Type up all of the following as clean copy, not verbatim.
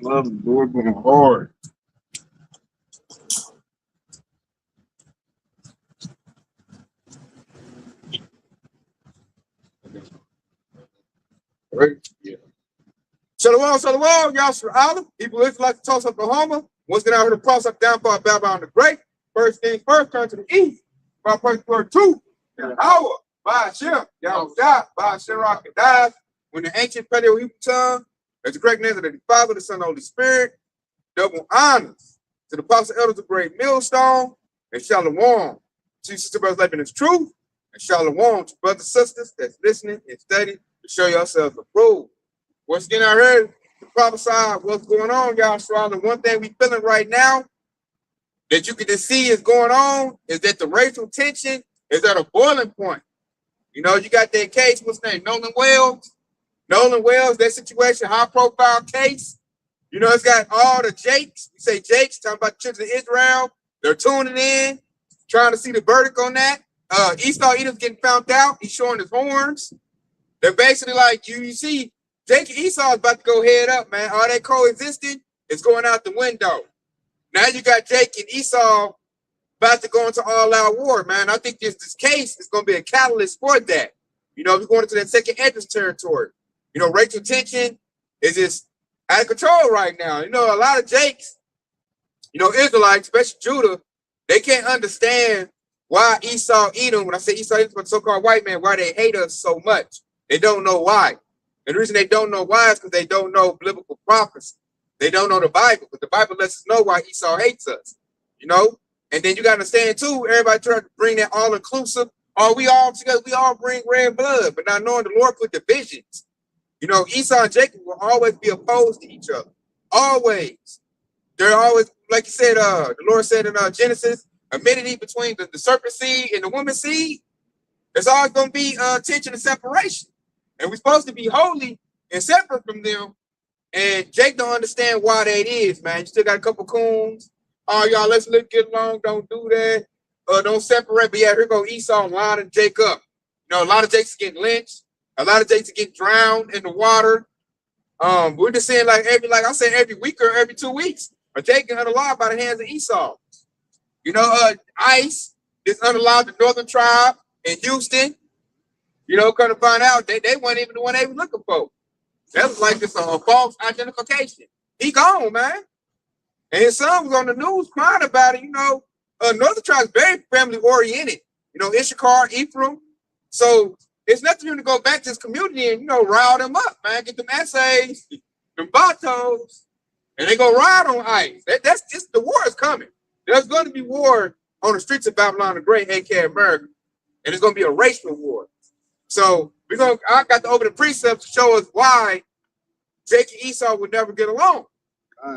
Love the Lord going hard. Right? Yeah. Shalom, shalom, y'all Shalom. People live like Tulsa, Oklahoma. Once get out here to cross up down by Babylon the Great. First things first, turn to the east. By first word two. Hour. By Shem. Y'all die. By Shem and dies. When the ancient Paleo Hebrew tongue, there's a great name of the Father, the Son, and the Holy Spirit. Double honors to the apostle elders of Great Millstone and Shalom. To sister brothers living in truth. And Shalom to brothers and sisters that's listening and studying to show yourselves approved. Once again, I heard to prophesy what's going on, y'all. So the one thing we feeling right now that you can just see is going on is that the racial tension is at a boiling point. You know, you got that case, what's his name? Nolan Wells. Nolan Wells, that situation, high profile case. You know, it's got all the Jakes. You say Jakes, talking about the children of Israel. They're tuning in, trying to see the verdict on that. Esau Edom's getting found out. He's showing his horns. They're basically like, you see, Jake and Esau is about to go head up, man. All that coexisting is going out the window. Now you got Jake and Esau about to go into all-out war, man. I think this case is going to be a catalyst for that. You know, we're going into that second entrance territory. You know, racial tension is just out of control right now. You know, a lot of Jakes, you know, Israelites, especially Judah, they can't understand why Esau, Edom, when I say Esau, Edom, but so-called white man, why they hate us so much. They don't know why. And the reason they don't know why is because they don't know biblical prophecy. They don't know the Bible, but the Bible lets us know why Esau hates us, you know? And then you got to understand, too, everybody trying to bring that all-inclusive, oh, we all together, we all bring red blood, but not knowing the Lord put divisions. You know, Esau and Jacob will always be opposed to each other. Always. They're always, like you said, the Lord said in Genesis, amidity between the serpent seed and the woman seed, there's always going to be tension and separation. And we're supposed to be holy and separate from them. And Jake don't understand why that is, man. You still got a couple coons. Oh, y'all, let's get along. Don't do that. Don't separate. But yeah, here go Esau lining Jake up. You know, a lot of Jakes getting lynched. A lot of Jakes are getting drowned in the water. We're just saying like every week or every 2 weeks, a Jake getting unalive by the hands of Esau. You know, ICE is unalive the Northern Tribe in Houston. You know, come to find out they weren't even the one they were looking for. That was like this false identification. He gone, man. And his son was on the news crying about it. You know, Northern Tribe is very family oriented. You know, Issachar, Ephraim. So it's nothing for him to go back to his community and, you know, rile them up, man. Get them essays, them batos, and they go ride on ICE. That's just the war is coming. There's going to be war on the streets of Babylon the Great, aka America, and it's going to be a racial war. So I got to open the precepts to show us why Jake and Esau would never get along.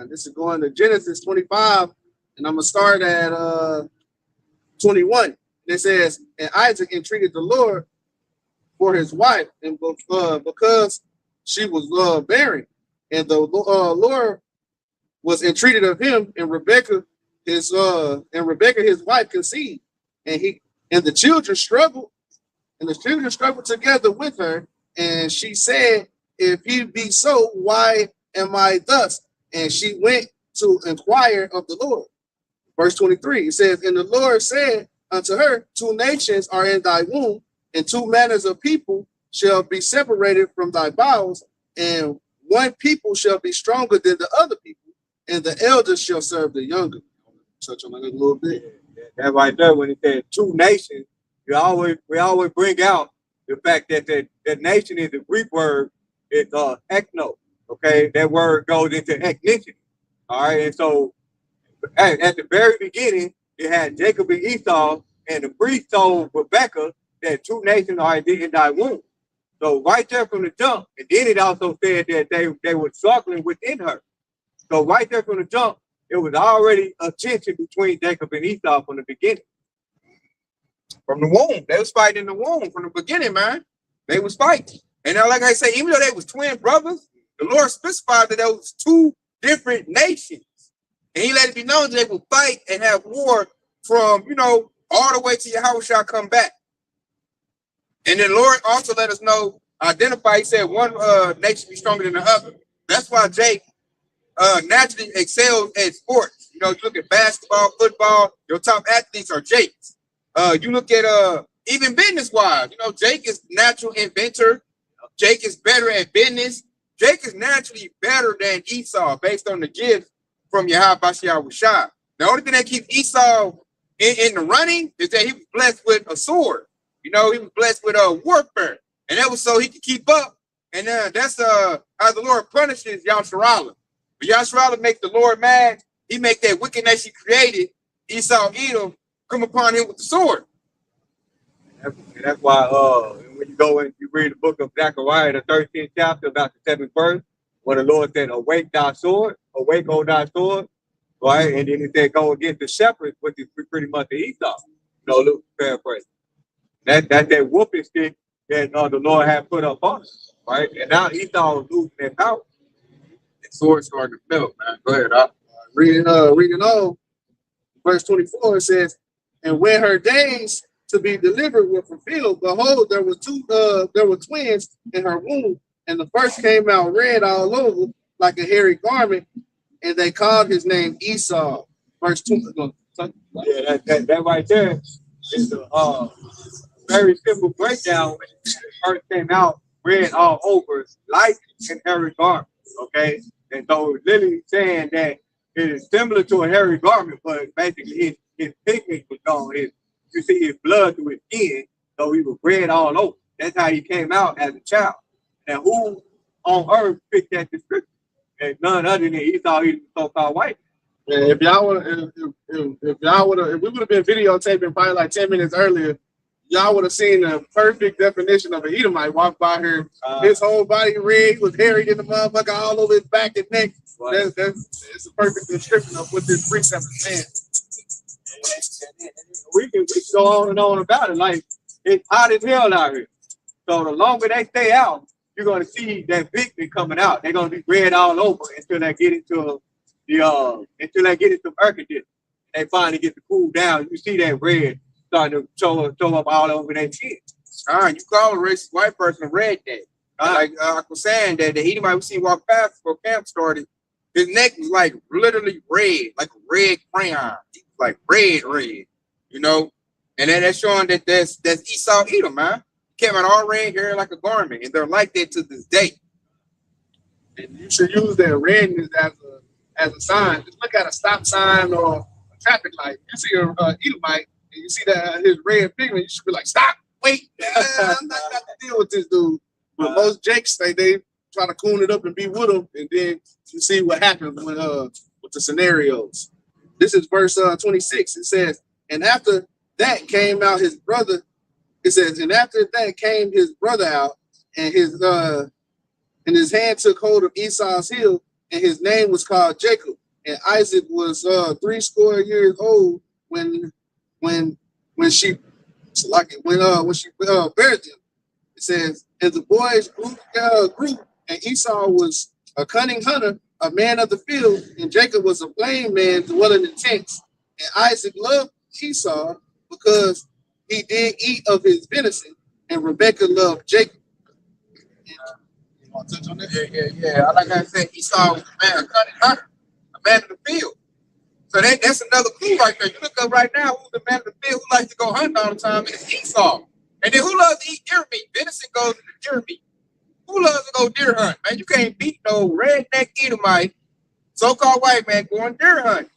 This is going to Genesis 25, and I'm gonna start at 21. It says, and Isaac entreated the Lord for his wife, and because she was barren, and the Lord was entreated of him, and Rebekah his wife conceived, and the children struggled together with her, and she said, if he be so, why am I thus? And she went to inquire of the Lord. Verse 23, it says, and the Lord said unto her, 2 nations are in thy womb, and 2 manners of people shall be separated from thy bowels, and one people shall be stronger than the other people, and the elders shall serve the younger. Touch on that a little bit. That right there, when it says 2 nations, we always bring out the fact that that nation is a Greek word. It's ethno. Okay, that word goes into ethnicity. All right, and so at the very beginning, you had Jacob and Esau, and the priest told Rebekah that 2 nations are in thy womb. So right there from the jump, and then it also said that they were struggling within her. So right there from the jump, it was already a tension between Jacob and Esau from the beginning. From the womb. They was fighting in the womb from the beginning, man. They was fighting. And now, like I say, even though they was twin brothers, the Lord specified that there was 2 different nations. And he let it be known that they would fight and have war from, you know, all the way to Yahweh shall come back. And then the Lord also let us know, identify, he said one nation be stronger than the other. That's why Jake naturally excels at sports. You know, you look at basketball, football, your top athletes are Jakes. You look at even business wise, you know, Jake is natural inventor. Jake is better at business. Jake is naturally better than Esau based on the gift from Yahawashi Shah. The only thing that keeps Esau in the running is that he was blessed with a sword. You know, he was blessed with a warfare. And that was so he could keep up. And that's how the Lord punishes Yasharala. But Yasharala make the Lord mad. He make that wickedness he created, Esau Edom, come upon him with the sword. And that's why when you go and you read the book of Zechariah, the 13th chapter, about the 7th verse, where the Lord said, awake thy sword, awake, O thy sword, right? And then he said, go against the shepherds, which is pretty much the Esau. You know, Luke paraphrase. That's that whooping stick that the Lord had put up on us, right? And now Esau is losing their power. The sword started to melt, man. Go ahead, reading on, verse 24, it says, and when her days to be delivered were fulfilled, behold, there were twins in her womb, and the first came out red all over like a hairy garment, and they called his name Esau. Verse 2. Yeah, that right there is a very simple breakdown. When it first came out red all over, like an hairy garment. Okay, and so it's literally saying that it is similar to a hairy garment, but basically his pigment was gone. You see his blood through his skin, so he was red all over. That's how he came out as a child. And who on earth picked that description? And none other than Esau, he was so-called white. And if y'all would have, if we would have been videotaping probably like 10 minutes earlier, y'all would have seen the perfect definition of an Edomite walk by here. His whole body red, was hairy in the motherfucker all over his back and neck. Right. It's a perfect description of what this precept is saying. We can go on and on about it. Like, it's hot as hell out here. So the longer they stay out, you're gonna see that victory coming out. They're gonna be red all over until they get into air conditioning. They finally get to cool down. You see that red starting to show up all over their skin. you call a racist white person a redneck. Like I was saying, that the Edomite we seen walk past before camp started, his neck was like literally red, like a red crayon. He was like red, you know. And then that's showing that that's Esau Edom, man. Came out all red hair like a garment, and they're like that to this day. And you should use that redness as a sign. Just look at a stop sign or a traffic light. You see a Edomite, and you see that his red pigment, you should be like, stop, wait, I'm not got to deal with this dude. But most Jakes, they try to coon it up and be with him, and then you see what happens with the scenarios. This is verse 26. It says, and after that came out his brother. It says, and after that came his brother out, and his hand took hold of Esau's heel, and his name was called Jacob. And Isaac was 80 years old when she buried him. It says, and the boys grew, and Esau was a cunning hunter, a man of the field, and Jacob was a plain man dwelling in tents. And Isaac loved Esau because he did eat of his venison, and Rebekah loved Jacob. You want to touch on that? Yeah. Like I said, Esau was a man, a cunning hunter, a man of the field. So that's another clue right there. You look up right now, who's the man of the field who likes to go hunting all the time? It's Esau. And then who loves to eat deer meat? Venison goes into deer meat. Who loves to go deer hunt? Man, you can't beat no redneck Edomite, so-called white man going deer hunt.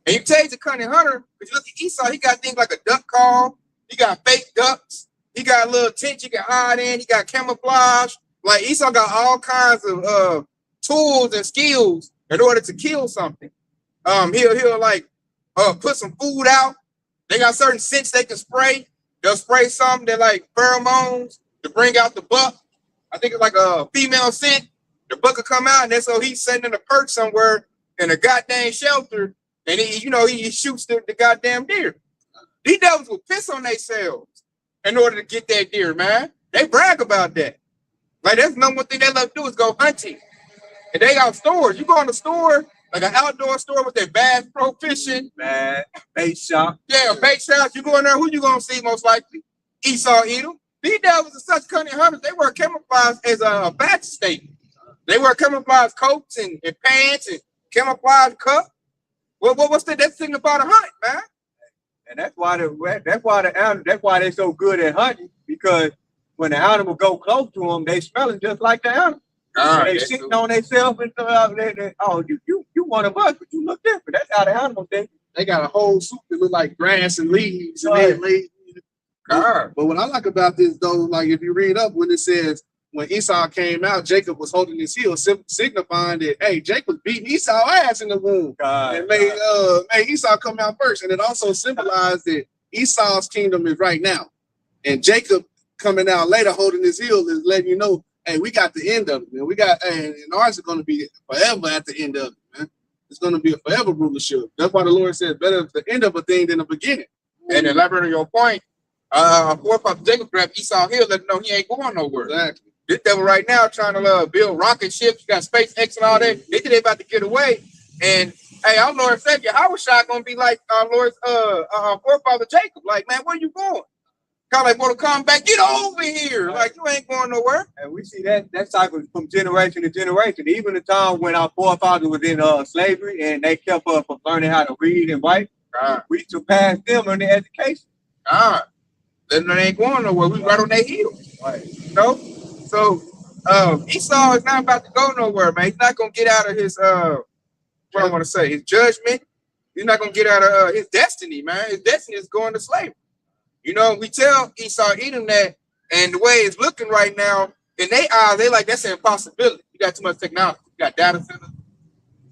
And you tell he's a cunning hunter, but you look at Esau, he got things like a duck call, he got fake ducks, he got a little tent you can hide in, he got camouflage. Like Esau got all kinds of tools and skills in order to kill something. He'll like put some food out. They got certain scents they can spray. They'll spray something that like pheromones to bring out the buck. I think it's like a female scent. The buck will come out, and then so he's sitting in a perch somewhere in a goddamn shelter, and he shoots the goddamn deer. These devils will piss on themselves in order to get that deer, man. They brag about that. Like that's the number one thing they love to do is go hunting. And they got stores. You go in the store, like an outdoor store with their Bass Pro Fishing. Man, bait shop. Yeah, bait shops. You go in there, who you gonna see most likely? Esau Edom. These devils are such cunning hunters. They wear camouflage as a badge statement. They wear camouflage coats and pants and camouflage cup. What's that? That signify the hunt, man. And that's why they're so good at hunting, because when the animal go close to them, they smelling just like the animal. And they sitting on themselves and oh, you one of us, but you look different. That's how the animals think. They got a whole soup that look like grass and leaves. And but what I like about this though, like if you read up when it says when Esau came out, Jacob was holding his heel, signifying that hey, Jacob beating Esau's ass in the womb and made Esau come out first. And it also symbolized that Esau's kingdom is right now, and Jacob coming out later holding his heel is letting you know, hey, we got the end of it, man. We got, and ours is going to be forever at the end of it, man. It's going to be a forever rulership. That's why the Lord said, better the end of a thing than the beginning. And elaborate on your point, forefather Jacob grabbed Esau Hill, let him know he ain't going nowhere. Exactly. This devil right now trying to build rocket ships, you got SpaceX and all that. They think they about to get away. And hey, our Lord Savior, how was I gonna be like our Lord's forefather Jacob? Like, man, where you going? Kind of like, want to come back, get over here. Like, you ain't going nowhere. And we see that cycle from generation to generation. Even the time when our forefathers was in slavery and they kept us from learning how to read and write, we surpassed them in their education. Then they ain't going nowhere. We right on their heels. Right. You know? So Esau is not about to go nowhere, man. He's not gonna get out of his what I want to say, his judgment. He's not gonna get out of his destiny, man. His destiny is going to slavery. You know, we tell Esau Edom that, and the way it's looking right now, in their eyes, they like that's an impossibility. You got too much technology. You got data centers.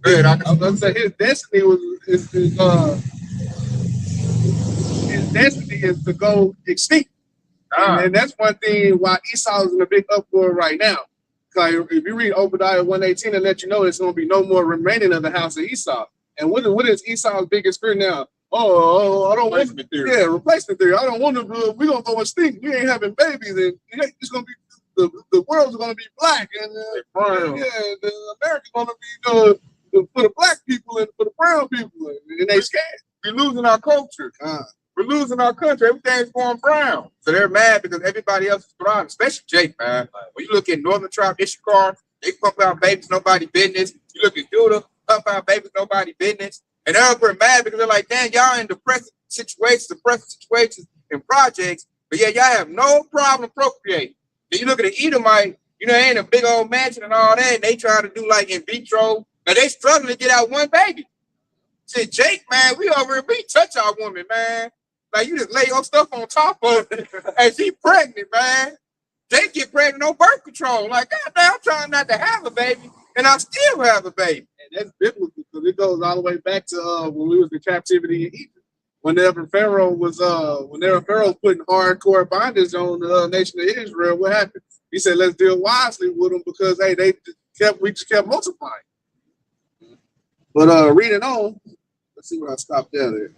Good. I was gonna say his destiny is to go extinct. And that's one thing why Esau is in a big uproar right now. Because if you read Obadiah 1:18, it let you know there's going to be no more remaining of the house of Esau. And what is Esau's biggest fear now? I don't want to. Yeah, replacement theory. I don't want to. We're going to go extinct. We ain't having babies. And it's going to be, the world's going to be black. And America's going to be for the black people and for the brown people. And they scared. We're losing our culture. We're losing our country. Everything's going brown. So they're mad because everybody else is brown, especially Jake, man. When you look at Northern Tribe, Issachar, they pump out babies, nobody business. You look at Judah, pump out babies, nobody business. And they're mad because they're like, damn, y'all in depressing situations and projects, but yeah, y'all have no problem procreating. Then you look at the Edomite, they in a big old mansion and all that, and they try to do like in vitro, but they struggling to get out one baby. Said, Jake, man, we over here, we touch our woman, man. Like, you just lay your stuff on top of it, and she pregnant, man. They get pregnant on birth control. Like, goddamn, I'm trying not to have a baby, and I still have a baby. And that's biblical, because it goes all the way back to when we was in captivity in Egypt. Whenever Pharaoh putting hardcore bondage on the nation of Israel, what happened? He said, let's deal wisely with them, because, hey, we just kept multiplying. But reading on, let's see where I stopped there.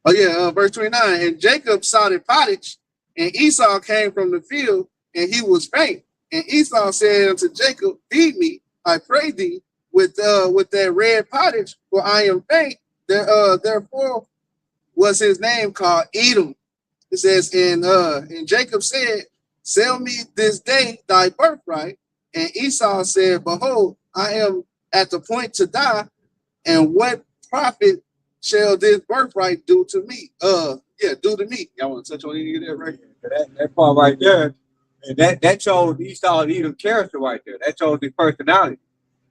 Verse 29. And Jacob saw the pottage, and Esau came from the field, and he was faint. And Esau said unto Jacob, feed me, I pray thee, with that red pottage, for I am faint. Therefore was his name called Edom. It says, and Jacob said, sell me this day thy birthright. And Esau said, behold, I am at the point to die, and what profit shall this birthright do to me? Do to me. Y'all want to touch on any of that right here? That part right there, and that shows Esau Edom character right there. That shows his personality.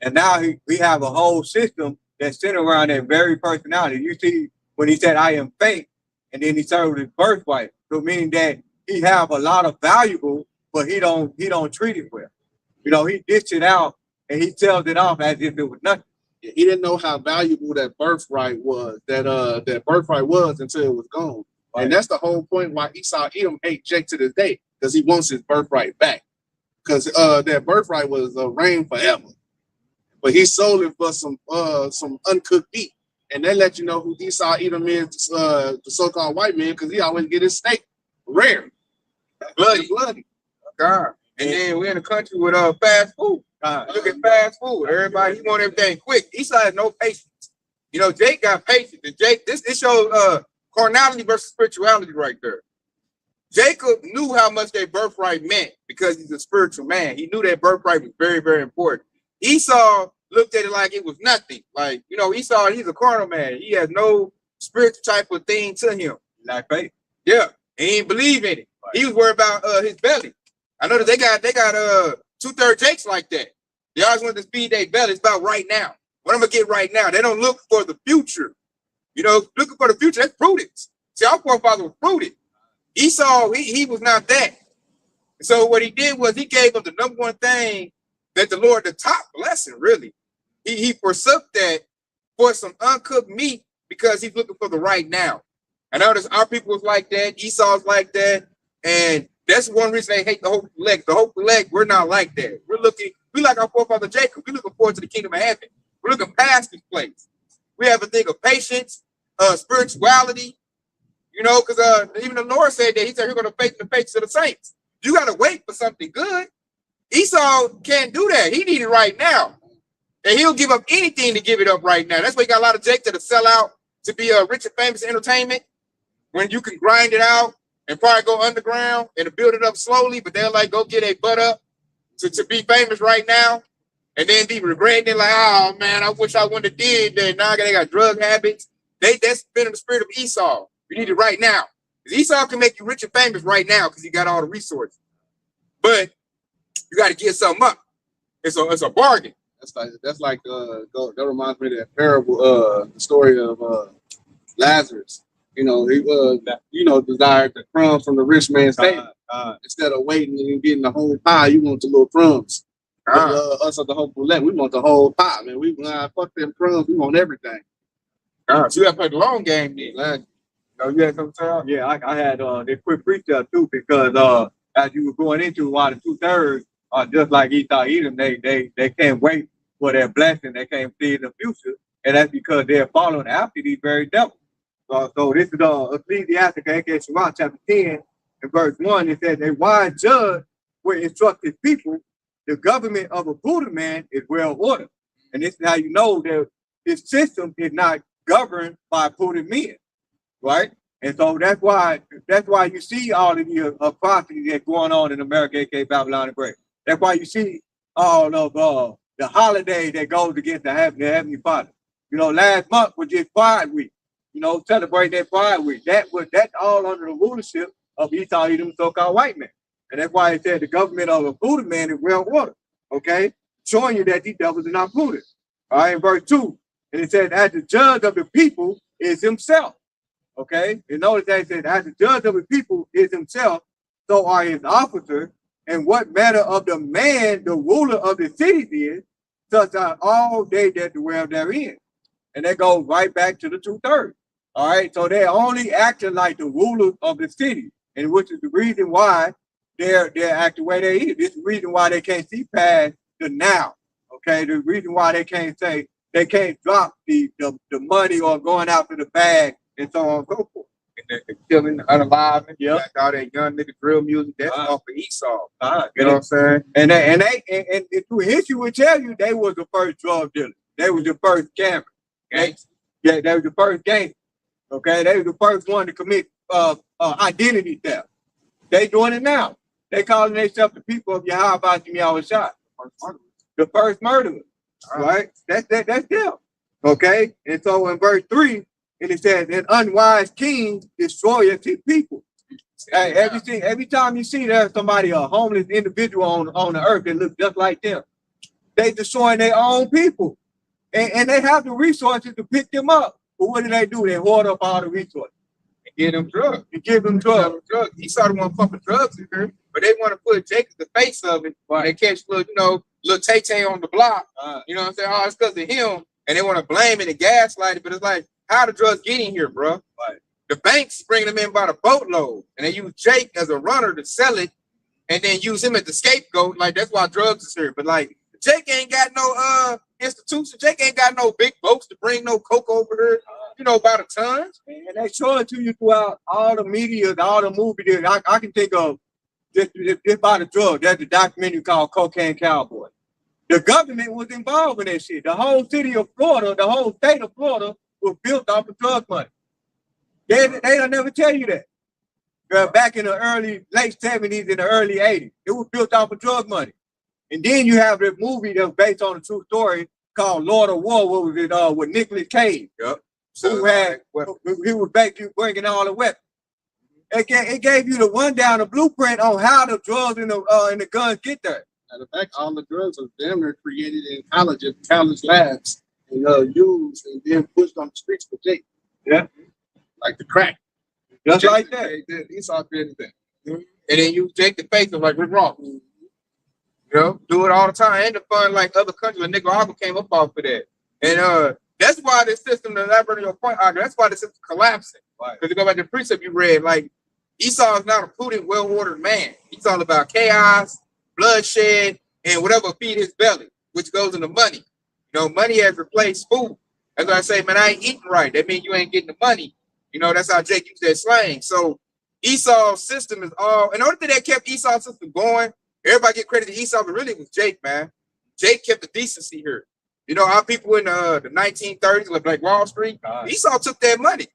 And now we have a whole system that's centered around that very personality. You see, when he said, I am faint, and then he started with his birthright. So meaning that he have a lot of valuable, but he don't treat it well. He dished it out and he sells it off as if it was nothing. He didn't know how valuable that birthright was, that birthright was, until it was gone. Right. And that's the whole point why Esau Edom hate Jake to this day, because he wants his birthright back. Because that birthright was reigned forever. But he sold it for some uncooked meat. And they let you know who Esau Edom is, the so-called white man, because he always get his steak rare. Bloody. God. And then we're in a country with fast food. Look at fast food. Everybody, he want everything quick. Esau has no patience. Jake got patience. And Jake, this shows carnality versus spirituality right there. Jacob knew how much their birthright meant because he's a spiritual man. He knew that birthright was very, very important. Esau looked at it like it was nothing. Like, you know, Esau, he's a carnal man. He has no spiritual type of thing to him. Like faith. Yeah. He ain't believe in it. Right. He was worried about his belly. I know that they got 2/3 Jakes like that. They always want to feed their belly. It's about right now. What I'm gonna get right now. They don't look for the future. You know, looking for the future, that's prudence. See, our forefather was prudent. Esau, he was not that. So what he did was he gave him the number one thing that the Lord, the top blessing, really. He forsook that for some uncooked meat because he's looking for the right now. I notice our people was like that, Esau's like that, and that's one reason they hate the hopeful elect. The hopeful elect, we're not like that. We like our forefather Jacob. We're looking forward to the kingdom of heaven. We're looking past this place. We have a thing of patience, spirituality, you know, because even the Lord said that. He said, "You're going to faith in the faith of the saints." You got to wait for something good. Esau can't do that. He needs it right now. And he'll give up anything to give it up right now. That's why you got a lot of Jake that'll sell out to be rich and famous entertainment when you can grind it out and probably go underground and build it up slowly, but they'll like go get a butt up to be famous right now and then be regretting it like, oh man, I wish I wouldn't have did that. Now they got drug habits. That's been in the spirit of Esau. You need it right now. Esau can make you rich and famous right now because he got all the resources. But you got to give something up. It's a bargain. That's like that reminds me of that parable, the story of Lazarus. You know, he desired the crumbs from the rich man's table. Instead of waiting and getting the whole pie, you want the little crumbs. Us at the hopeful elect, we want the whole pie, man. We fuck them crumbs. We want everything. So you got to play the long game, then. Like, you had something to tell? Yeah, I had they quit preacher too because as you were going into one of the 2/3, just like Esau Edom, they can't wait for their blessing. They can't see in the future, and that's because they're following after these very devils. So this is Ecclesiastes, aka Sirach, chapter 10, and verse 1. It says, "A wise judge will instruct his people. The government of a prudent man is well ordered." And this is how you know that this system is not governed by prudent men, right? And so that's why you see all of the atrocities that's going on in America, aka Babylon the Great. That's why you see all of the holidays that goes against the Heavenly Father. You know, last month was just Pride Week. You know, celebrate that Pride Week. That's all under the rulership of Esau Edom, so-called white man. And that's why it said the government of a prudent man is well ordered. Okay, showing you that these devils are not prudent. All right, in verse 2, and it says, "As the judge of the people is himself." Okay, and notice that it says, "As the judge of the people is himself, so are his officers. And what manner of the man the ruler of the cities is, such are all they that dwell therein." And that goes right back to the 2/3. All right, so they're only acting like the rulers of the city, and which is the reason why they're acting the way they is. This is the reason why they can't see past the now. Okay, the reason why they can't drop the money or going out for the bag and so on and so forth. And the killing, unalive, yeah, all that young nigga drill music, that's off of Esau. You know what I'm saying? And through history will tell you they was the first drug dealers. They was the first scammers. Yeah, they was the first gang. Okay, they was the first one to commit identity theft. They doing it now. They calling themselves the people of Yahweh Shah. The first murderers. Right? That's them. Okay? And so in verse 3, and it says, "An unwise king destroyeth his people." Hey, every time you see there's somebody, a homeless individual on the earth that looks just like them, they destroying their own people. And they have the resources to pick them up. But what do? They hoard up all the resources. And give them drugs. Give them drugs. Esau the one pumping drugs in here, but they want to put Jacob the face of it. Right. They catch little Tay-Tay on the block. You know what I'm saying? Oh, it's because of him. And they want to blame it and gaslight it. But it's like, how the drugs get in here, bro? Right. The banks bring them in by the boatload. And they use Jake as a runner to sell it and then use him as the scapegoat. Like, that's why drugs is here. But like, Jake ain't got no institution. Jake ain't got no big boats to bring no coke over here, by the tons. And they show it to you throughout all the media, all the movies. I can think of just by the drug. There's a documentary called Cocaine Cowboy. The government was involved in that shit. The whole city of Florida, the whole state of Florida was built off of drug money. They'll never tell you that. Back in the late 70s and the early 80s, it was built off of drug money. And then you have this movie that's based on a true story called Lord of War. What was it? With Nicolas Cage. Yep. Who had he was basically bringing all the weapons. It gave you the rundown, the blueprint on how the drugs and the guns get there. Matter of fact, all the drugs are damn near created in college labs and used and then pushed on the streets for Jake. Yeah, like the crack. Just Jake like that. Esau created that. And then you take the faith of like Rick Ross. You know, do it all the time. And the fun like other countries, like Nicaragua came up off of that. And that's why the system, to elaborate on your point, that's why the system collapsing. Because you go back to the precept you read, like Esau is not a prudent, well-ordered man. He's all about chaos, bloodshed, and whatever feed his belly, which goes into money. You know, money has replaced food. That's why I say, man, I ain't eating right. That means you ain't getting the money. You know, that's how Jake used that slang. So Esau's system is all, and the only thing that kept Esau's system going, everybody get credit to Esau, but really it was Jake, man. Jake kept the decency here. You know, our people in the 1930s, like Wall Street, Esau took that money.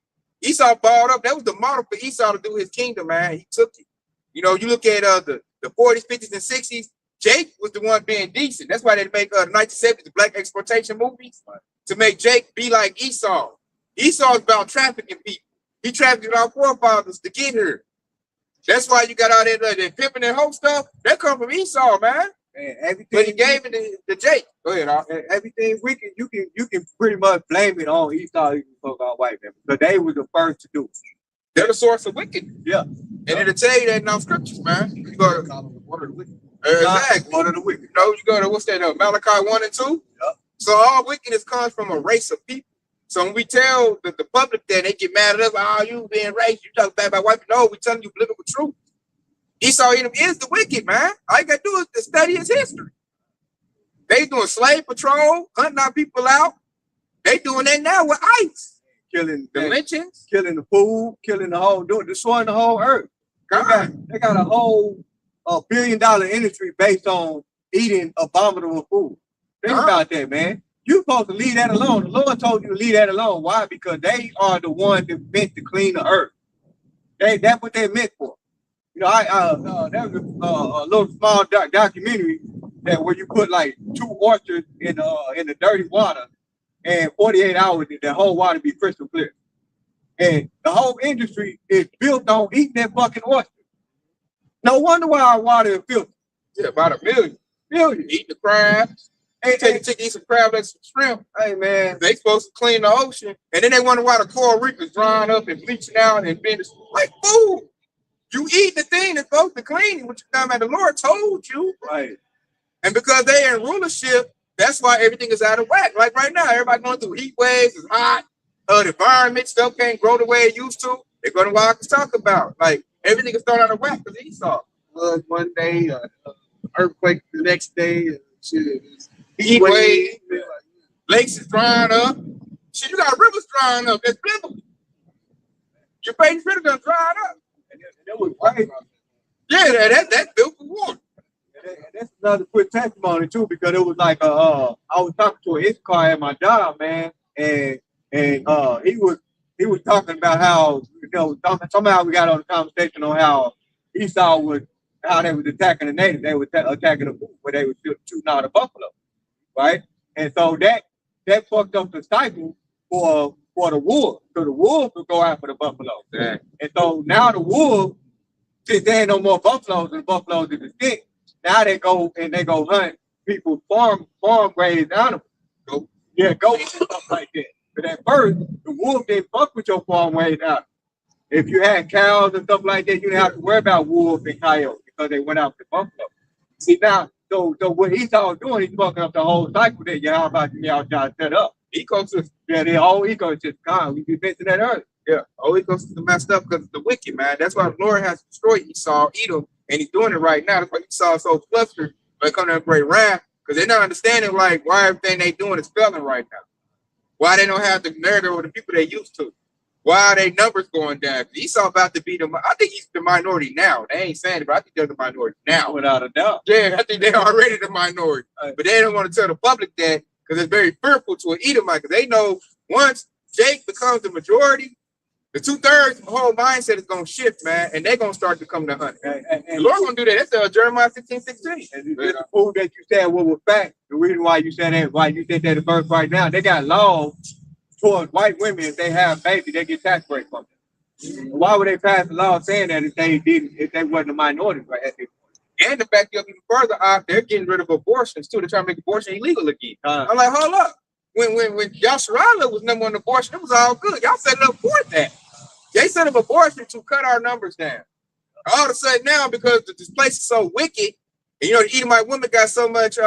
Esau balled up. That was the model for Esau to do his kingdom, man. He took it. You know, you look at the 40s, 50s, and 60s, Jake was the one being decent. That's why they make the 1970s, the black exploitation movies, to make Jake be like Esau. Esau is about trafficking people. He trafficked our forefathers to get here. That's why you got all that pimping and whole stuff. That come from Esau, man. And everything, but he gave it to Jake. Go ahead. Everything wicked, you can pretty much blame it on Esau, even folk on white men, because they were the first to do it. They're the source of wickedness. Yeah. And it'll tell you that in our scriptures, man. You go to one of the wicked. Exactly. One of the wicked. You know, you go to what's that? Malachi 1 and 2. Yep. So all wickedness comes from a race of people. So when we tell the public that, they get mad at us, oh, you being racist, you talk bad about white people. No, we telling you biblical truth. Esau Edom is the wicked, man. All you gotta do is to study his history. They doing slave patrol, hunting our people out. They doing that now with ICE. Killing the lynchings, killing the food, killing the whole, destroying the whole earth. They got a whole $1 billion industry based on eating abominable food. Think about that, man. You're supposed to leave that alone. The Lord told you to leave that alone. Why? Because they are the ones that meant to clean the earth. That's what they're meant for. You know, there was a little small documentary that where you put like 2 oysters in the dirty water, and 48 hours, the whole water be crystal clear. And the whole industry is built on eating that fucking oyster. No wonder why our water is filthy. Yeah, about 1 million. Eating the crabs. Take a chicken, eat some crab, like some shrimp. Hey, man, they supposed to clean the ocean. And then they wonder why the coral reef is drying up and bleaching out and being like food. You eat the thing that's supposed to clean you, which the Lord told you. Right. And because they're in rulership, that's why everything is out of whack. Like right now, everybody going through heat waves, it's hot, the environment, stuff can't grow the way it used to. They're going to what I can talk about. Like everything is thrown out of whack because Esau. Flood one day, earthquake the next day, shit. Heat wave, lakes is drying up. Shit, you got rivers drying up. That's biblical. Your faith river done dried up. That was crazy. Yeah, that's built for water. And that's another quick testimony too, because it was like I was talking to an car at my job, man, and he was talking about how, you know, somehow we got on a conversation on how Esau how they was attacking the natives. They were attacking the food where they were shooting out a buffalo, right? And so that fucked up the cycle for the wolves. So the wolves would go after the buffalo. Yeah. And so now the wolves, since there ain't no more buffaloes and buffaloes is extinct, now they go hunt people's farm raised animals. Goats and stuff like that. But at first, the wolf didn't fuck with your farm raised animals. If you had cows and stuff like that, you didn't have to worry about wolves and coyotes because they went after buffalo. See now, so what Esau's doing, he's fucking up the whole cycle that y'all trying to set up. Ecosystem. Yeah, the whole ecosystem gone. We mentioned that earlier. Yeah, whole ecosystem messed up because of the wicked, man. That's why the Lord has destroyed Esau, Edom, and he's doing it right now. That's why Esau is so flustered when it comes to a great wrath, because they're not understanding like why everything they doing is failing right now. Why they don't have the narrative of the people they used to. Why are their numbers going down? Esau about to be I think he's the minority now. They ain't saying it, but I think they're the minority now. Without a doubt. Yeah, I think they're already the minority. But they don't want to tell the public that because it's very fearful to an Edomite, because they know once Jake becomes the majority, the 2/3 whole mindset is gonna shift, man, and they're gonna start to come to hunt. And the Lord gonna do that. That's Jeremiah 16:16. And just to prove that you said what was fact, the reason why you said that, why you think that the verse right now, they got laws towards white women. If they have babies, they get tax breaks from them. Why would they pass a law saying that if they wasn't a minority right at this point? And to back you up even further, they're getting rid of abortions too. They're trying to make abortion illegal again. I'm like, hold up. When Yasharala was number one abortion, it was all good. Y'all setting up for that. They set up abortion to cut our numbers down. All of a sudden now, because this place is so wicked, and the Edomite woman got so much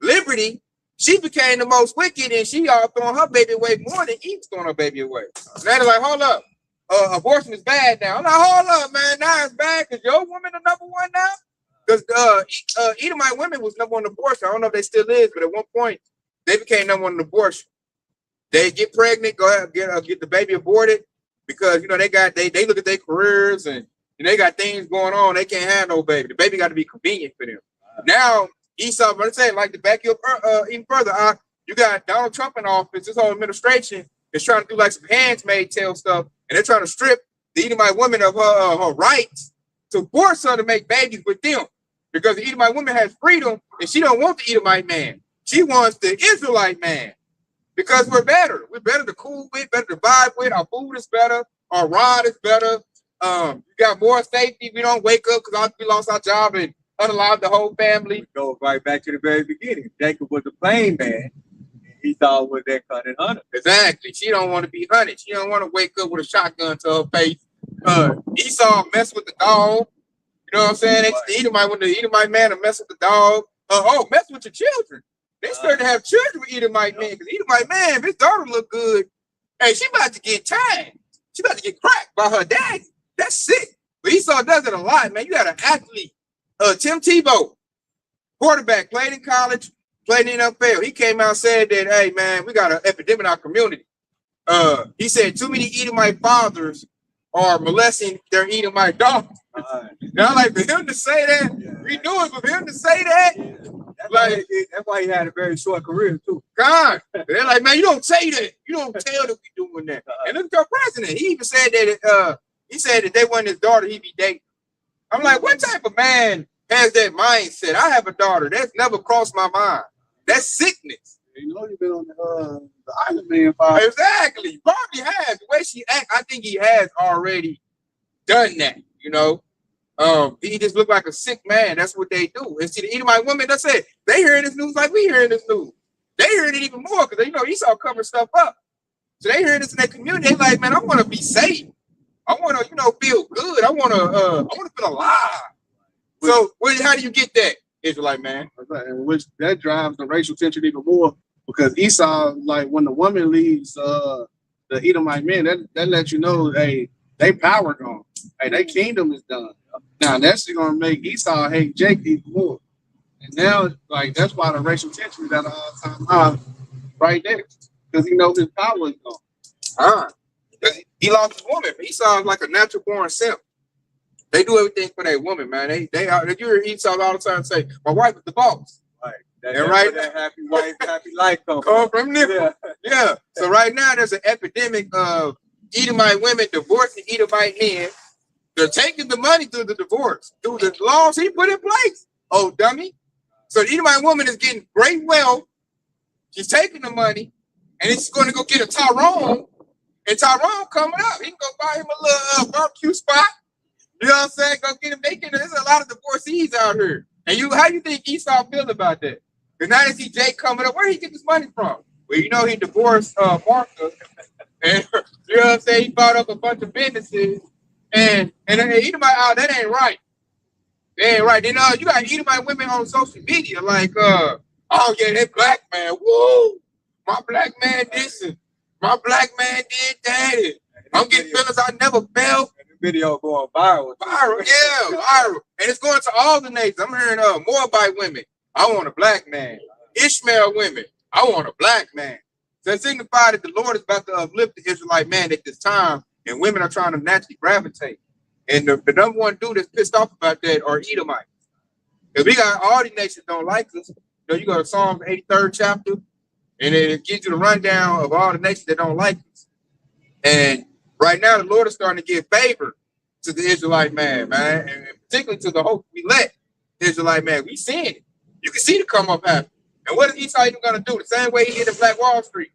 liberty, she became the most wicked, and she all throwing her baby away more than Eve's throwing her baby away. Now they're like, hold up, abortion is bad now. I'm like, hold up, man, now it's bad because your woman the number one now? Because Edomite women was number one abortion. I don't know if they still is, but at one point they became number one abortion. They get pregnant, go ahead get the baby aborted because they look at their careers and they got things going on. They can't have no baby. The baby got to be convenient for them. Now Esau, but I'm saying, like to back you up even further, you got Donald Trump in office. This whole administration is trying to do like some Handmaid's Tale stuff, and they're trying to strip the Edomite woman of her rights to force her to make babies with them. Because the Edomite woman has freedom, and she don't want the Edomite man. She wants the Israelite man. Because we're better. We're better to cool with, better to vibe with. Our food is better. Our rod is better. You got more safety. We don't wake up because we lost our job and unalive the whole family. We go right back to the very beginning. Jacob was a plain man. Esau was that cunning hunter. Exactly. She don't want to be hunted. She don't want to wake up with a shotgun to her face. Esau mess with the dog. You know what I'm saying? The Edomite man to mess with the dog. Mess with your children. They started to have children with Edomite men because Edomite man, if his daughter look good, hey, she about to get tired. She about to get cracked by her daddy. That's sick. But Esau does it a lot, man. You got an athlete, Tim Tebow, quarterback, played in college, played in the NFL. He came out and said that, hey, man, we got an epidemic in our community. He said too many Edomite fathers are molesting their Edomite daughters. Now, like, for him to say that, we do it. For him to say that, that's why he had a very short career too. God, they're like, man, you don't say that. You don't tell that we doing that. And look at our president. He even said that. He said that they wasn't his daughter. He be dating. I'm like, what type of man has that mindset? I have a daughter. That's never crossed my mind. That's sickness. You've been on the Island Man file. Exactly. Probably has. The way she act, I think he has already done that. He just looked like a sick man. That's what they do. And see, the Edomite women, that's it. They hearing this news like we hearing this news. They hearing it even more because Esau cover stuff up. So they hearing this in their community. They like, man, I want to be safe. I want to, feel good. I want to feel alive. So, how do you get that, Israelite man? Which that drives the racial tension even more because Esau, like when the woman leaves the Edomite men, that lets you know, hey, they power gone. Hey, their kingdom is done. Now that's gonna make Esau hate Jacob even more. And now, like, that's why the racial tension is at an all-time high right there. Because he knows his power is gone. He lost his woman. Esau is like a natural born simp. They do everything for their woman, man. You hear Esau all the time say, my wife is the boss. Right. That happy wife, happy life come from nipple. Yeah. So right now there's an epidemic of Edomite women divorcing Edomite men. They're taking the money through the divorce, through the laws he put in place. Oh, dummy. So the Edomite woman is getting great wealth. She's taking the money, and it's going to go get a Tyrone. And Tyrone coming up. He can go buy him a little barbecue spot. You know what I'm saying? Go get him. There's a lot of divorcees out here. And how you think Esau feel about that? Because now they see Jake coming up. Where he get this money from? Well, he divorced Martha. And you know what I'm saying? He bought up a bunch of businesses. And Edomite, that ain't right. That ain't right. Then you got Edomite women on social media like, oh yeah, that black man, woo, my black man this and my black man did that. And I'm getting feelings I never felt. And the video going viral. Viral. And it's going to all the nations. I'm hearing Moabite women. I want a black man. Ishmael women. I want a black man. So it signifies that the Lord is about to uplift the Israelite man at this time. And women are trying to naturally gravitate. And the number one dude that's pissed off about that are Edomites. Because we got all these nations don't like us. You go to Psalms 83rd chapter, and it gives you the rundown of all the nations that don't like us. And Right now, the Lord is starting to give favor to the Israelite man, and particularly to the whole elect Israelite man. We seeing it. You can see the come up happen. And what is Esau even going to do? The same way he did in Black Wall Street.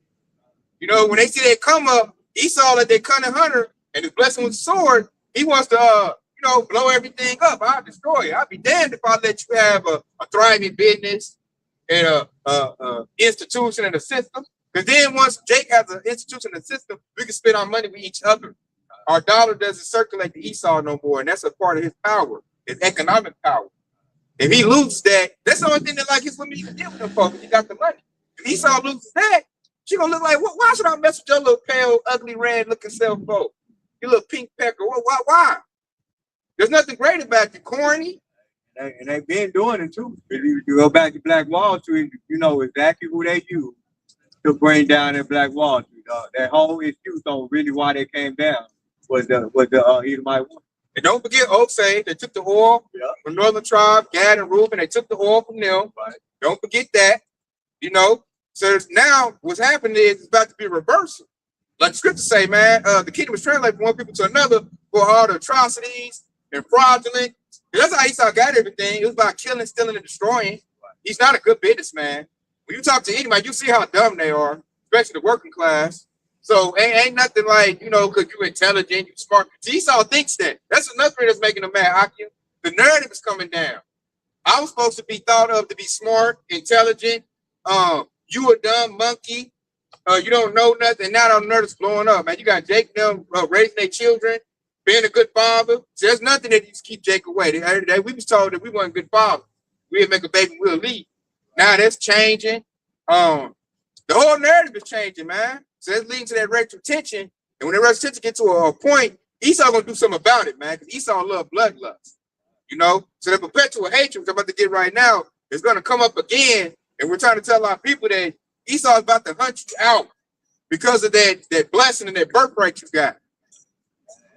You know, when they see that come up, Esau, like that cunning hunter, and his blessing with the sword, he wants to, blow everything up. I'll destroy it. I'll be damned if I let you have a thriving business and a institution and a system. Because then once Jake has an institution and a system, we can spend our money with each other. Our dollar doesn't circulate to Esau no more, and that's a part of his power, his economic power. If he loses that, that's the only thing that like his women even deal with him for, because he got the money. If Esau loses that, she gonna look like, why should I mess with your little pale, ugly, red-looking self, folk? Your little pink pecker. Why? There's nothing great about you, corny. And they've been doing it too. If you go back to Black Wall Street, you know exactly who they use to bring down that Black Wall Street. That whole excuse on really why they came down was the Edomite war. And don't forget Osei, they took the oil from Northern Tribe, Gad and Reuben, they took the oil from them. Right. Don't forget that, So now what's happening is it's about to be a reversal. Like the scriptures say, man, the kingdom was translated from one people to another for all the atrocities and fraudulent. That's how Esau got everything. It was about killing, stealing, and destroying. He's not a good businessman. When you talk to anybody, you see how dumb they are, especially the working class. So ain't nothing like, because you're intelligent, you're smart. See, Esau thinks that. That's another thing that's making him mad, Akim. The narrative is coming down. I was supposed to be thought of to be smart, intelligent. You a dumb monkey. You don't know nothing. Now the nerd is blowing up, man. You got Jake them raising their children, being a good father. So there's nothing that used to keep Jake away. We was told that we weren't good fathers. We'd make a baby, we'll leave. Now that's changing. The whole narrative is changing, man. So that's leading to that racial tension. And when that racial tension gets to a point, Esau gonna do something about it, man. Because Esau love bloodlust. So the perpetual hatred, which I'm about to get right now, is gonna come up again. And we're trying to tell our people that Esau is about to hunt you out because of that blessing and that birthright you got.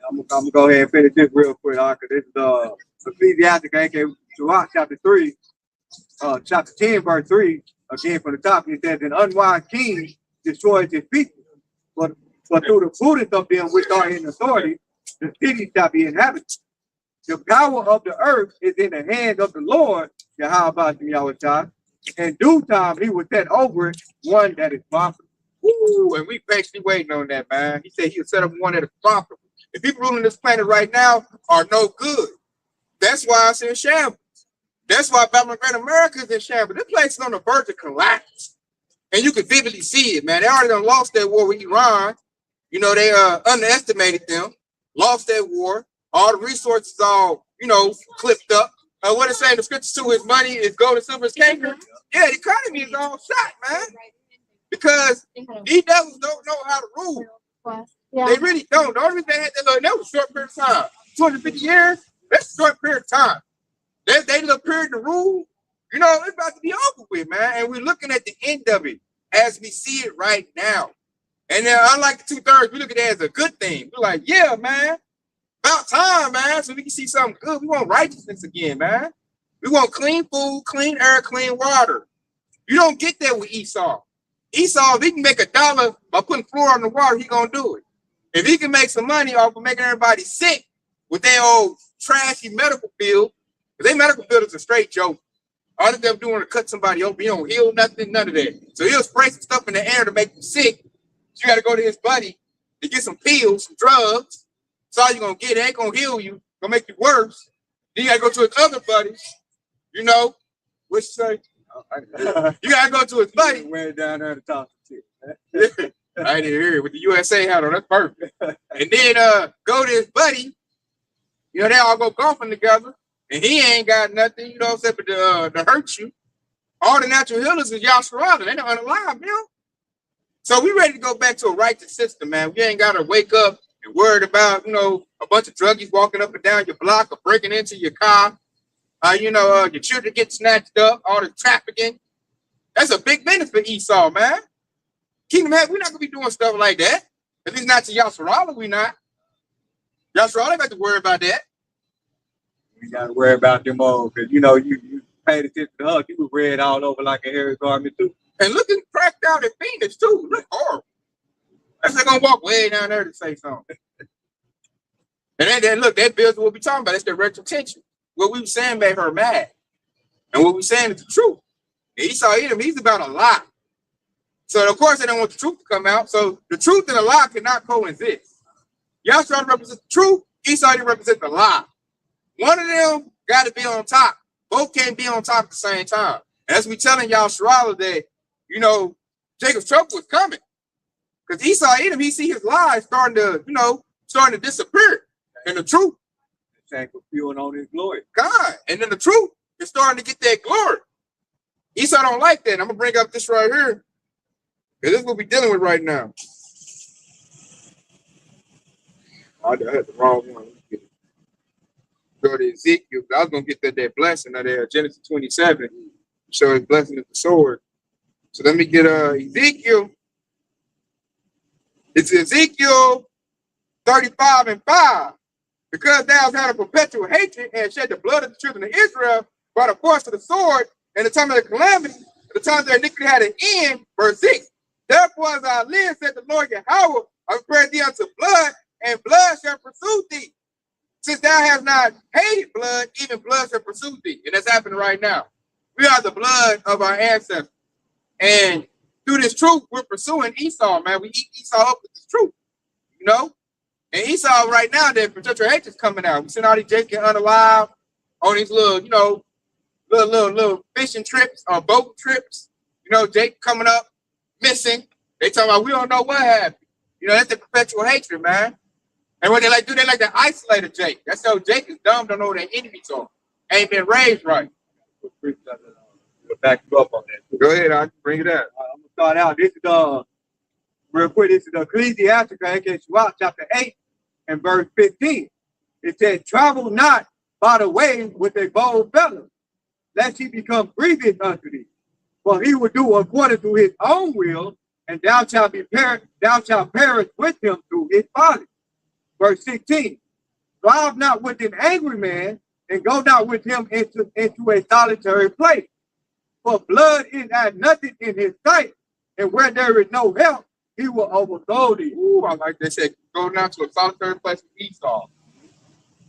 I'm gonna go ahead and finish this real quick, because this is Ecclesiastic, aka Sirach, chapter 3, chapter 10, verse 3. Again, from the top, it says, "An unwise king destroys his people, but through the prudence of them which are in authority, the city shall be inhabited. The power of the earth is in the hands of the Lord, Yahweh. In due time, he will set over it one that is profitable." Ooh, and we patiently waiting on that, man. He said he'll set up one that is profitable. The people ruling this planet right now are no good. That's why it's in shambles. That's why Babylon Great America is in shambles. This place is on the verge of collapse. And you can vividly see it, man. They already done lost that war with Iran. They underestimated them, lost that war. All the resources all, clipped up. What it say in the scriptures too, his money, his gold and silver is canker. Yeah, the economy is all shot, man. Because these devils don't know how to rule. Yeah. They really don't. The only reason they had that was a short period of time. 250 years, that's a short period of time. They little period to rule, it's about to be over with, man. And we're looking at the end of it as we see it right now. And then unlike the 2/3, we look at it as a good thing. We're like, yeah, man, about time, man, so we can see something good. We want righteousness again, man. We want clean food, clean air, clean water. You don't get that with Esau. Esau, if he can make $1 by putting fluoride in the water, he gonna do it. If he can make some money off of making everybody sick with their old trashy medical field, because their medical field is a straight joke. All that they're doing to cut somebody open, he don't heal nothing, none of that. So he'll spray some stuff in the air to make you sick. You got to go to his buddy to get some pills, some drugs. That's all you're going to get. It ain't going to heal you. Going to make you worse. Then you got to go to his other buddies, which say, you got to go to his buddy. Way down there to talk to shit. I didn't hear it with the USA hat on. That's perfect. And then go to his buddy. They all go golfing together. And he ain't got nothing, except for to hurt you. All the natural healers is Yasharala. They don't unalive, So we ready to go back to a righteous system, man. We ain't got to wake up and worried about, a bunch of druggies walking up and down your block or breaking into your car. Your children get snatched up, all the trafficking. That's a big business for Esau, man. Kingdom Head, we're not going to be doing stuff like that. At least not to Yasharala, we not. Yasharala ain't got to worry about that. You got to worry about them all, because, you paid attention to her. You was red all over like a hairy garment, too. And looking cracked out at Phoenix, too. Look horrible. That's not going to walk way down there to say something. And then look, that builds what we're talking about. That's the retro tension. What we were saying made her mad. And what we're saying is the truth. And Esau Edom, he's about a lie. So of course they don't want the truth to come out. So the truth and the lie cannot coexist. Y'all trying to represent the truth, Esau Edom represent the lie. One of them got to be on top. Both can't be on top at the same time. And as we telling y'all Sherala that, you know, Jacob's trouble was coming. Because Esau Edom, he see his lies starting to, you know, starting to disappear. And the truth, Saying fulfilling on his glory. God. And then the truth is starting to get that glory. Esau don't like that. I'm gonna bring up this right here. This is what we're dealing with right now. I had the wrong one. Go to Ezekiel. I was gonna get that blessing out there, Genesis 27. Show his blessing of the sword. So let me get Ezekiel. It's Ezekiel 35:5. Because thou hast had a perpetual hatred and shed the blood of the children of Israel by the force of the sword, and the time of the calamity, the time of their iniquity had an end. Verse 6. Therefore, as I live, said the Lord Yahweh, I prepare thee unto blood, and blood shall pursue thee. Since thou hast not hated blood, even blood shall pursue thee. And that's happening right now. We are the blood of our ancestors. And through this truth, we're pursuing Esau, man. We eat Esau up with this truth, you know? And Esau right now, that potential hatred's coming out. We seen all these Jake get unalive on these little, you know, little fishing trips or boat trips. You know, Jake coming up, missing. They talking about we don't know what happened. You know, that's the perpetual hatred, man. And what they like do, they like to isolate a Jake. That's how Jake is dumb, don't know who their enemies are. Ain't been raised right. We'll back you up on that. Go ahead, I can bring it up. I'm gonna start out. This is real quick. This is the Ecclesiastica, aka Shabbat, chapter 8 and verse 15. It said, "Travel not by the way with a bold fellow, lest he become grievous unto thee. For he will do according to his own will, and thou shalt perish with him through his folly." Verse 16. "Strive not with an angry man, and go not with him into a solitary place. For blood is as nothing in his sight, and where there is no help, he will overthrow thee." Ooh, I like they said, go down to a solitary place with Esau.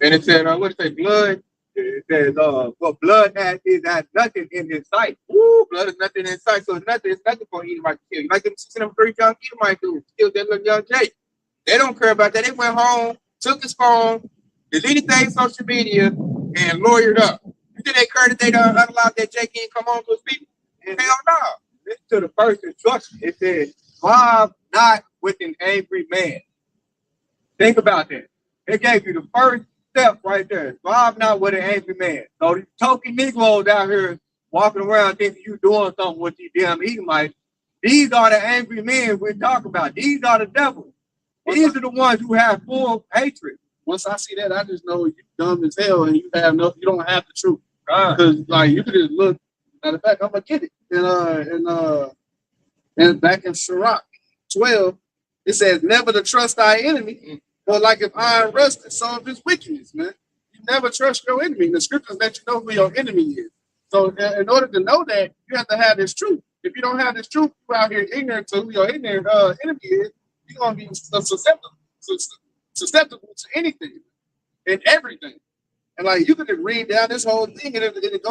And it said, what did it say, blood? It says, "For blood is as nothing in his sight." Ooh, blood is nothing in sight, so it's nothing for Edomite to kill. You like them 603 young Edomite dudes killed that little young Jake. They don't care about that. They went home, took his phone, deleted things on social media, and lawyered up. You think they care that they don't allow that Jake in come home to his people? Hell no. Listen to the first instruction. It says, "Strive not with an angry man." Think about that. It gave you the first step right there. Strive not with an angry man. So these token Negroes out here walking around thinking you doing something with these damn Edomites, these are the angry men we're talking about. These are the devils. These are the ones who have full hatred. Once I see that, I just know you're dumb as hell and you don't have the truth. Because like you could just look. Matter of fact, I'm gonna get it. And back in Sirach 12, it says, "Never to trust thy enemy, or like if iron rusted, so of his wickedness." Man, you never trust your enemy. The scriptures let you know who your enemy is. So in order to know that, you have to have this truth. If you don't have this truth, you're out here ignorant to who your enemy is. You're gonna be susceptible to anything and everything. And like you can just read down this whole thing, and it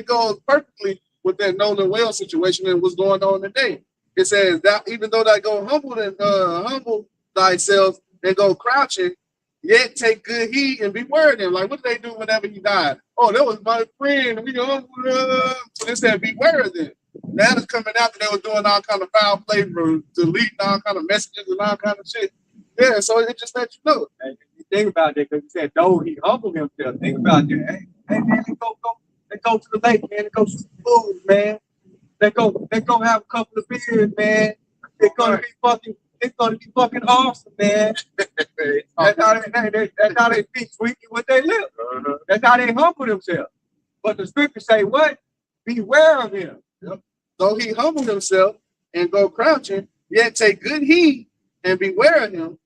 goes perfectly with that Nolan Wells situation and what's going on today. It says that even though thou go humble thyself and go crouching, yet take good heed and beware of them. Like what did they do whenever he died? Oh, that was my friend. We go, so they said beware of them. Now it's coming out that they were doing all kind of foul play, deleting all kind of messages and all kind of shit. Yeah, so it just lets you know. And you think about that because he said, "Though he humbled himself." Think about that. Hey man, let's go to the lake, man. Let's go to some food, man. Let's go have a couple of beers, man. It's gonna be fucking awesome, man. That's how they speak sweetly with their lips. That's how they humble themselves. But the scriptures say what? Beware of him. Yep. Though he humbled himself and go crouching, yet take good heed and beware of him,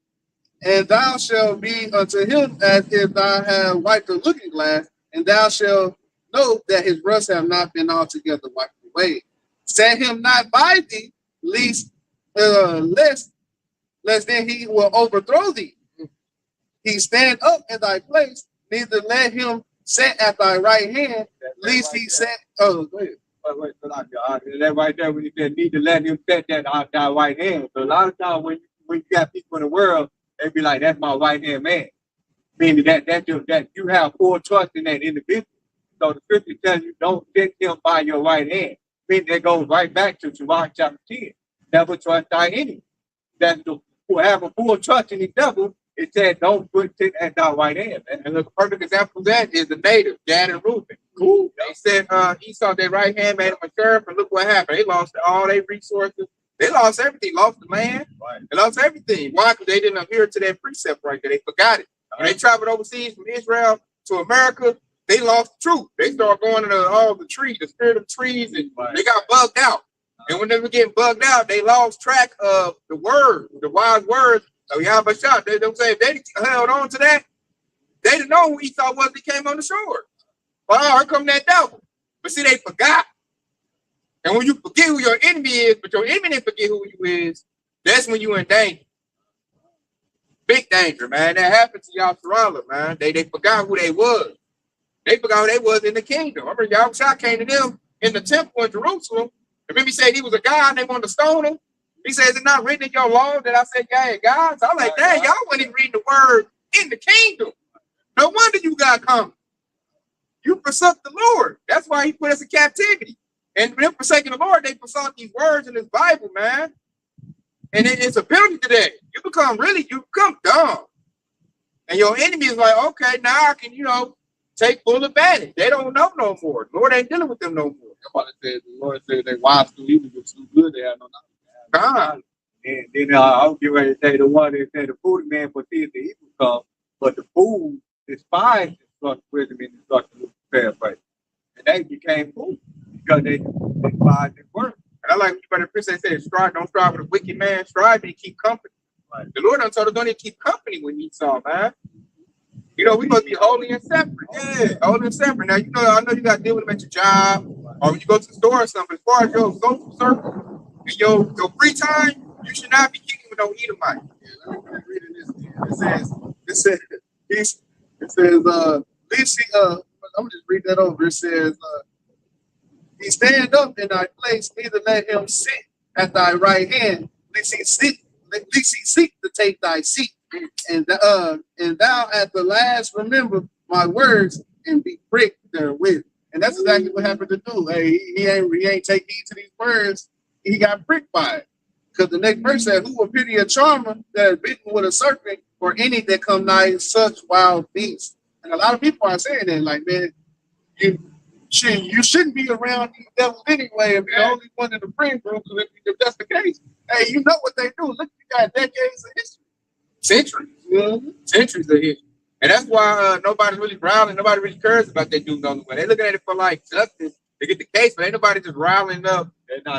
and thou shalt be unto him as if thou had wiped a looking glass, and thou shalt know that his rust have not been altogether wiped away. Set him not by thee, lest then he will overthrow thee. he stand up in thy place, neither let him sit at thy right hand, lest he set. Oh, go ahead. Wait, that right there when you said need to let him set that out thy right hand. So a lot of times when you got people in the world, they be like, "That's my right hand man," meaning that you have full trust in that individual. So the scripture tells you don't set him by your right hand. Meaning that goes right back to Mark chapter 10. Never trust thy enemy. That who have a full trust in the devil, it said don't put it at thy right hand. And the perfect example of that is the native, Gad and Reuben. Cool. They said Esau, their right hand, made him a sheriff, and look what happened. They lost all their resources. They lost everything. Lost the land. Right. They lost everything. Why? Because they didn't adhere to that precept right there. They forgot it. When they traveled overseas from Israel to America, they lost the truth. They started going into all the trees, the spirit of trees, and they got bugged out. And when they were getting bugged out, they lost track of the word, the wise words of Yahweh Shah. They don't say if they held on to that, they didn't know who Esau was. He came on the shore. Oh, here come that devil. But see, they forgot. And when you forget who your enemy is, but your enemy didn't forget who you is, that's when you're in danger. Big danger, man. That happened to y'all Sarala, man. They forgot who they was. They forgot who they was in the kingdom. I remember Yahweh Shah came to them in the temple in Jerusalem. Remember he said he was a god and they wanted to stone him. He said, is it not written in your law that I said, yeah, God? So I'm like, dang, y'all wasn't even reading the word in the kingdom. No wonder you got coming. You forsook the Lord. That's why he put us in captivity. And them forsaking the Lord, they forsook these words in this Bible, man. And it's a penalty today. You become dumb. And your enemy is like, okay, now I can, take full advantage. They don't know no more. The Lord ain't dealing with them no more. The Lord said they wise do evil, but too good they have no knowledge. And then I'll get ready to say the one that said the foolish man foresees the evil come, but the fool despised instruction, wisdom, and instruction, paraphrase. And they became fools because they despised his word. And I like what you better say, don't strive with a wicked man, strive and keep company. Right. The Lord done told us don't even keep company with Esau, man. We must be holy and separate. Yeah, holy and separate. Now, I know you got to deal with them at your job or when you go to the store or something. As far as your social circle and your free time, you should not be kicking with no Edomite. Yeah, let me read this. It says, I'm just read that over. It says, he stand up in thy place, neither let him sit at thy right hand, lest he seek to take thy seat. And thou at the last remember my words and be pricked therewith. And that's exactly what happened to do. Hey, he ain't take heed to these words. He got pricked by it. Because the next verse said, who will pity a charmer that is bitten with a serpent, or any that come nigh such wild beasts? And a lot of people are saying that, like, man, you shouldn't be around these devils anyway if you're the only one in the friend group. If that's the case, hey, you know what they do. Look, you got decades of history. Centuries of history. And that's why nobody's really rallying. Nobody really cares about that dude on the way. They're looking at it for like justice to get the case, but ain't nobody just riling up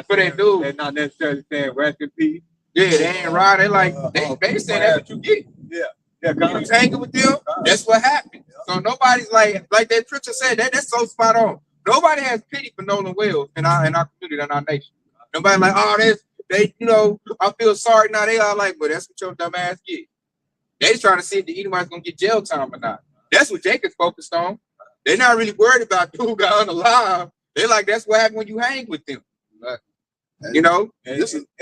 for that dude. They're not necessarily saying rest in peace. Yeah, they ain't right. They like they saying that's what you get. Yeah. You was hanging with them, that's what happened. So nobody's like that Trisha said, that's so spot on. Nobody has pity for Nolan Wells in our community, in our nation. Nobody like, I feel sorry. Now they are like, well, that's what your dumb ass get. They're trying to see if the Edomites gonna get jail time or not. That's what Jacob's focused on. They're not really worried about who got unalive. They're like, that's what happened when you hang with them. And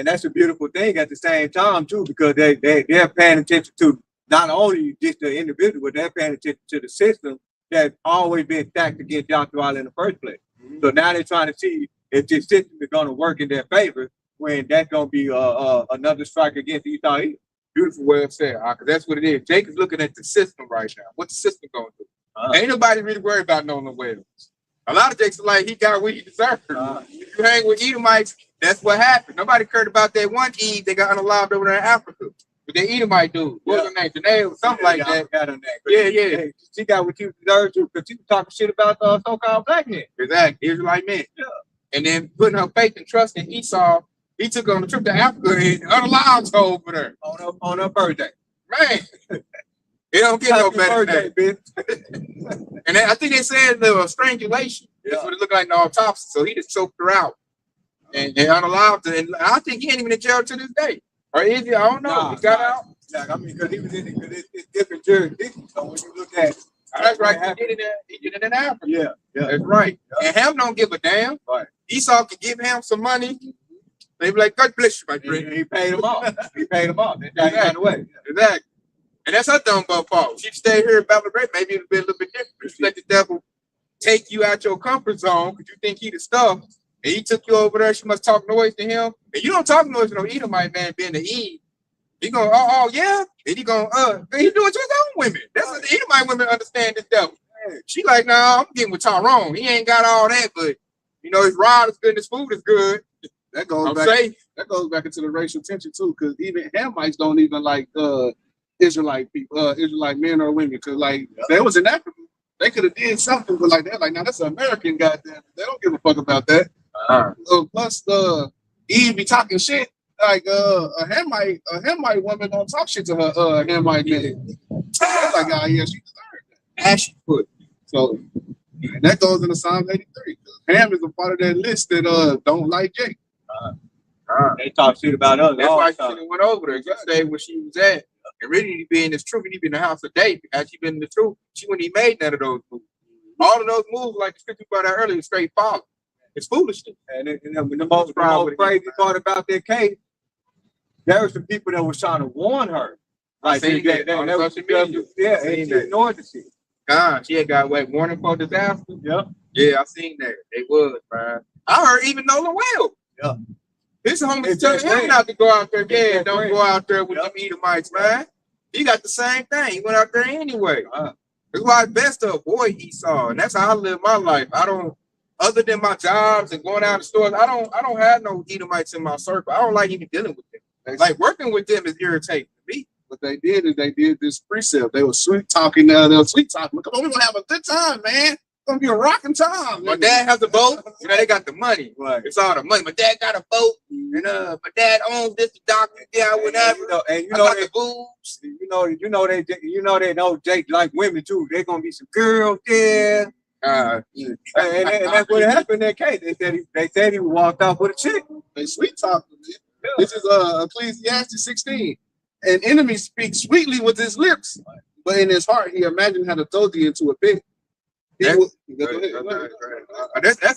that's a beautiful thing at the same time too, because they're paying attention to not only just the individual, but they're paying attention to the system that's always been stacked against Yahweh in the first place. Mm-hmm. So now they're trying to see if this system is going to work in their favor, when that's going to be another strike against Esau. Beautiful way of saying, because that's what it is. Jacob's looking at the system right now. What's the system going to do? Ain't nobody really worried about Nolan Wells. A lot of Jacobs are like, he got what he deserved. If you hang with Edomites, that's what happened. Nobody cared about that one Eve that got unalived over there in Africa. But the Edomite dude, what was her name? Janae or something like that. Got her name. Yeah. She got what you deserve to, because she was talking shit about so-called black men. Exactly. Israelite men. Yeah. And then putting her faith and trust in Esau, he took her on a trip to Africa and unalived her over there. On her birthday. Man. It don't get no better than that. And I think they said the strangulation. Yeah. That's what it looked like in the autopsy. So he just choked her out and unalived her. And I think he ain't even in jail to this day. Or is he? I don't know. He got out. Like, I mean, because it's different jurisdictions. So when you look at That's right. He did it in Africa. yeah, That's right. Yeah. And Ham don't give a damn. Right. Esau could give Ham some money. They be like, God bless you, my friend. He paid him off. He paid him off. That's exactly. The way. Exactly. And that's her dumb butt fault. She'd stay here in Babylon, maybe it'd be a little bit different. You let the devil take you out your comfort zone because you think he the stuff, and he took you over there. She must talk noise to him. And you don't talk noise to no Edomite man being the Eve. He going, oh, yeah. And he going, he doing it to his own women. That's what the Edomite women understand this devil. She like, nah, I'm getting with Tyrone. He ain't got all that, but you know, his rod is good and his food is good. That goes back into the racial tension too, because even Hamites don't even like Israelite people, Israelite men or women, because like they was in Africa, they could have did something, but like they're like, now that's an American, goddamn, they don't give a fuck about that. Plus, Eve be talking shit. Like a Hamite woman don't talk shit to her Hamite man. Like, yeah, she deserved that. Ashy foot. So and that goes into Psalm 83. Ham is a part of that list that don't like Jake. They talk shit about us. That's why she went over there. Just say where she was at. And really to be in this truth, he be in the house of David. Had she been in the truth, she wouldn't have made none of those moves. All of those moves, like the scripture brought out earlier, straight follow. It's foolishness. And the most crazy part about that case, there were some people that was trying to warn her. Like they was and she ignored the shit. God, she had got away warning for disaster. Yeah. Yeah, I seen that. They was, man. I heard even Nolan Well. Yeah. His homies telling him not to go out there. Yeah, don't go out there with them Edomites, man. He got the same thing. He went out there anyway. That's why it's best to avoid Esau. And that's how I live my life. I don't, other than my jobs and going out to stores, I don't have no Edomites in my circle. I don't like even dealing with them. Like working with them is irritating to me. What they did is they did this precept. They were sweet talking. They were sweet talking. Come on, we're gonna have a good time, man. It's gonna be a rocking time. My dad has a boat. You know, they got the money. Right. It's all the money. My dad got a boat, and my dad owns this, the doctor, yeah, whatever. And you know they boobs. You know they know Jake like women too. There's gonna be some girls there. And that's what happened in that case. They said he walked off with a chick. They sweet talking. Yeah. This is Ecclesiastes 16. An enemy speaks sweetly with his lips, but in his heart he imagined how to throw thee into a pit. That's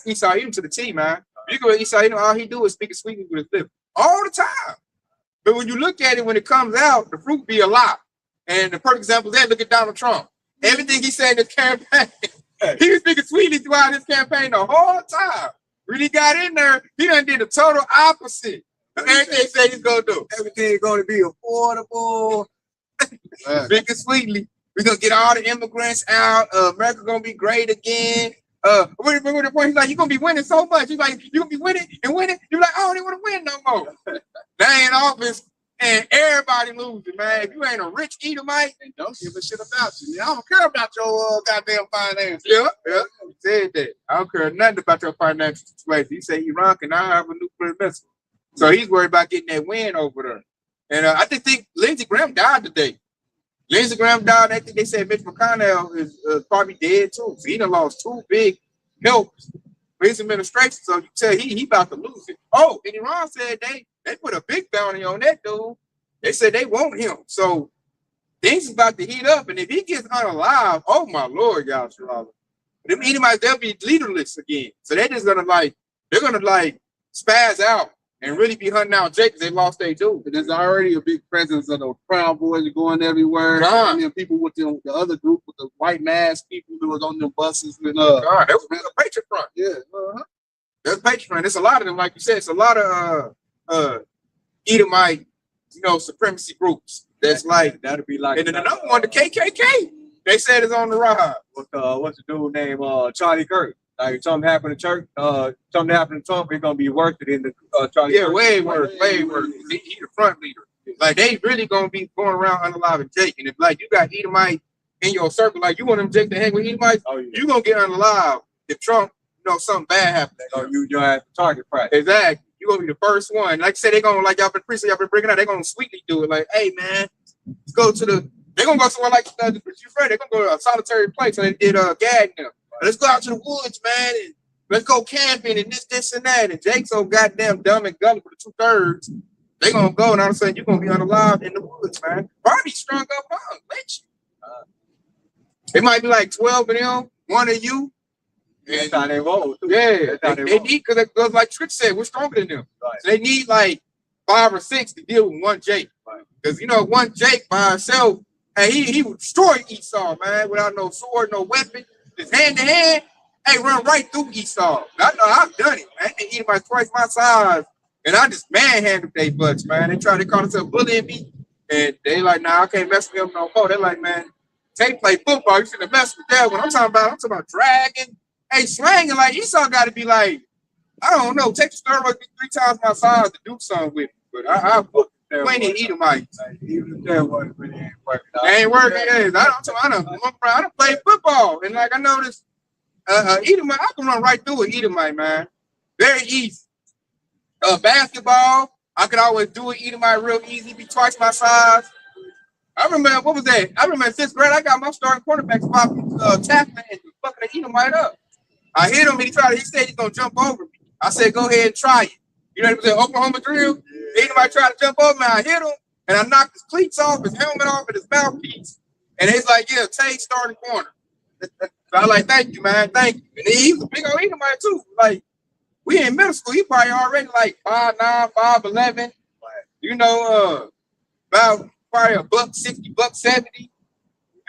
Esau Edom to the T, man. You go Esau Edom, all he do is speak sweetly with his lips all the time. But when you look at it, when it comes out, the fruit be a lot. And the perfect example is that, look at Donald Trump. Everything he said in his campaign, he was speaking sweetly throughout his campaign the whole time. When he got in there, he done did the total opposite. Everything he said he's gonna do. Everything's gonna be affordable. Speaking sweetly. We're gonna get all the immigrants out. America gonna be great again. With the point, he's like, you're gonna be winning so much. He's like, you're gonna be winning and winning. You're like, I don't even want to win no more. They in office and everybody losing, man. If you ain't a rich Edomite, and don't give a shit about you. I don't care about your goddamn finances. Yeah. He said that. I don't care nothing about your financial situation. He said Iran can now have a nuclear missile. So he's worried about getting that win over there. And I think Lindsey Graham died today. Lindsey Graham died. I think they said Mitch McConnell is probably dead too. So he done lost two big helpers for his administration. So you tell he about to lose it. Oh, and Iran said they put a big bounty on that dude. They said they want him. So things is about to heat up. And if he gets unalive, oh my Lord, y'all, them Edomites, they'll be leaderless again. So they're gonna spaz out and really be hunting out Jake because they lost their dude. And there's already a big presence of those Proud Boys going everywhere. And then people with the other group with the white mask people who was on them buses. And that was a Patriot Front. Yeah. There's a Patriot Front. There's a lot of them, like you said. It's a lot of Edomite, supremacy groups. That's like that'll be like. And then another one, the KKK. They said it's on the rise. What's the dude named Charlie Kirk? Like something happened to Trump, it's gonna be worse than the Charlie. Yeah, way worse. He the front leader. Like they really gonna be going around unaliving Jake. And if like you got Edomite in your circle, like you want them Jake to hang with Edomites, you gonna get unalive if Trump, something bad happens. So you have target practice. Exactly. You gonna be the first one. Like I said, they gonna y'all been bringing out. They gonna sweetly do it. Like, hey man, let's go to they're gonna go somewhere like the Fred. They're gonna go to a solitary place. And they did gag them. Let's go out to the woods, man, and let's go camping and this and that. And Jake's so goddamn dumb and gullible for the 2/3. They gonna go, and all of a sudden you're gonna be unalive in the woods, man. Probably strung up on, let you. It might be like 12 of them, one of you. That's how they roll. Too. Yeah, That's how they roll. need, because like Trick said, we're stronger than them. Right. So they need like 5 or 6 to deal with one Jake. Because you know, one Jake by himself, and he would destroy Esau, man, without no sword, no weapon, just hand to hand. Hey, run right through Esau. I know I've done it, man. They eat my twice my size, and I just manhandled they butts, man. They call themselves bullying me, and they like, nah, I can't mess with them no more. They're like, man, they play football. You shouldn't mess with that. When I'm talking about dragging, hey, slanging. Like Esau got to be like, I don't know, take the steroids 3 times my size to do something with it. But I put plenty of Edomites. Even the steroids really ain't working out. They ain't working. I don't play football, and like I noticed, Edomite, I can run right through an Edomite, man. Very easy. Basketball, I could always do it. Edomite real easy. Be twice my size. I remember, what was that? I remember in 6th grade, I got my starting quarterback spot, tackling and fucking the Edomite up. I hit him and he said he's gonna jump over me. I said, go ahead and try it. You know what I'm saying? Oklahoma drill. Anybody tried to jump over me, I hit him and I knocked his cleats off, his helmet off, and his mouthpiece. And he's like, yeah, Tay starting corner. So I like, thank you, man, thank you. And he was a big old Edomite too. Like, we in middle school, he probably already like 5'9", 5'11". You know, about probably $160, $170.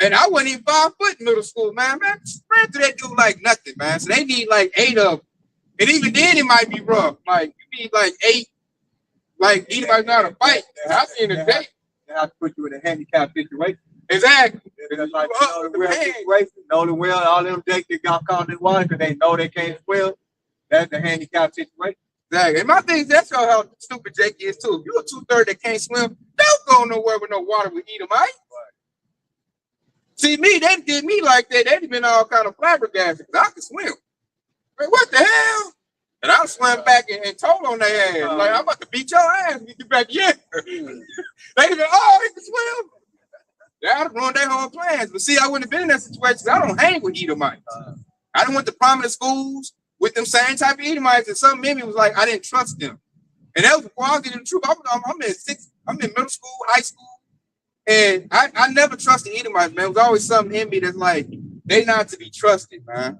And I wasn't even 5 foot in middle school, man. Ran through that dude like nothing, man. So they need like 8 of them. And even then it might be rough. Like you need like 8, like anybody know how to fight. I've seen a day. They have to put you in a handicap situation. Exactly. It's like, you know the real situation, know the will, all them jakes that got caught in water because they know they can't swim. That's the handicap situation. Exactly. And my thing is, that's how stupid Jake is too. If you're a 2/3 that can't swim, don't go nowhere with no water with Edomite. See me, they did me like that. They'd been all kind of flabbergasted because I could swim. Man, what the hell? And I swam back and told on their ass. Like, I'm about to beat your ass when you get back here. They'd been, oh, he can swim. I'd have ruined their whole plans. But see, I wouldn't have been in that situation. I don't hang with Edomites. I done went to prominent schools with them same type of Edomites, and some maybe was like, I didn't trust them. And that was before I was getting the truth. I'm in middle school, high school. And I never trusted Edomites, man. It was always something in me that's like, they not to be trusted, man.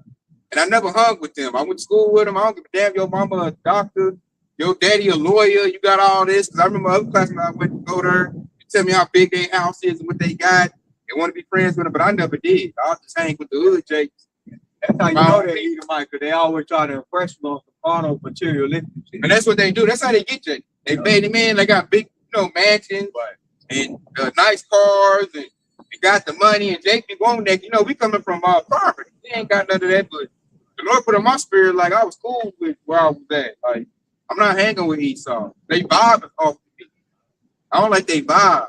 And I never hung with them. I went to school with them. I don't give a damn, your mama a doctor, your daddy a lawyer, you got all this. Because I remember other classmates I went to go there and tell me how big their house is and what they got. They want to be friends with them, but I never did. I was just hang with the hood jakes. That's how you know they're Edomite, because they always try to impress you on some carnal materialistic shit. And that's what they do. That's how they get you. They pay them in. They got big, mansions and nice cars, and they got the money. And Jake be wanting that. We coming from poverty. They ain't got none of that, but the Lord put in my spirit, like I was cool with where I was at. Like, I'm not hanging with Esau. They vibe off me. I don't like they vibe.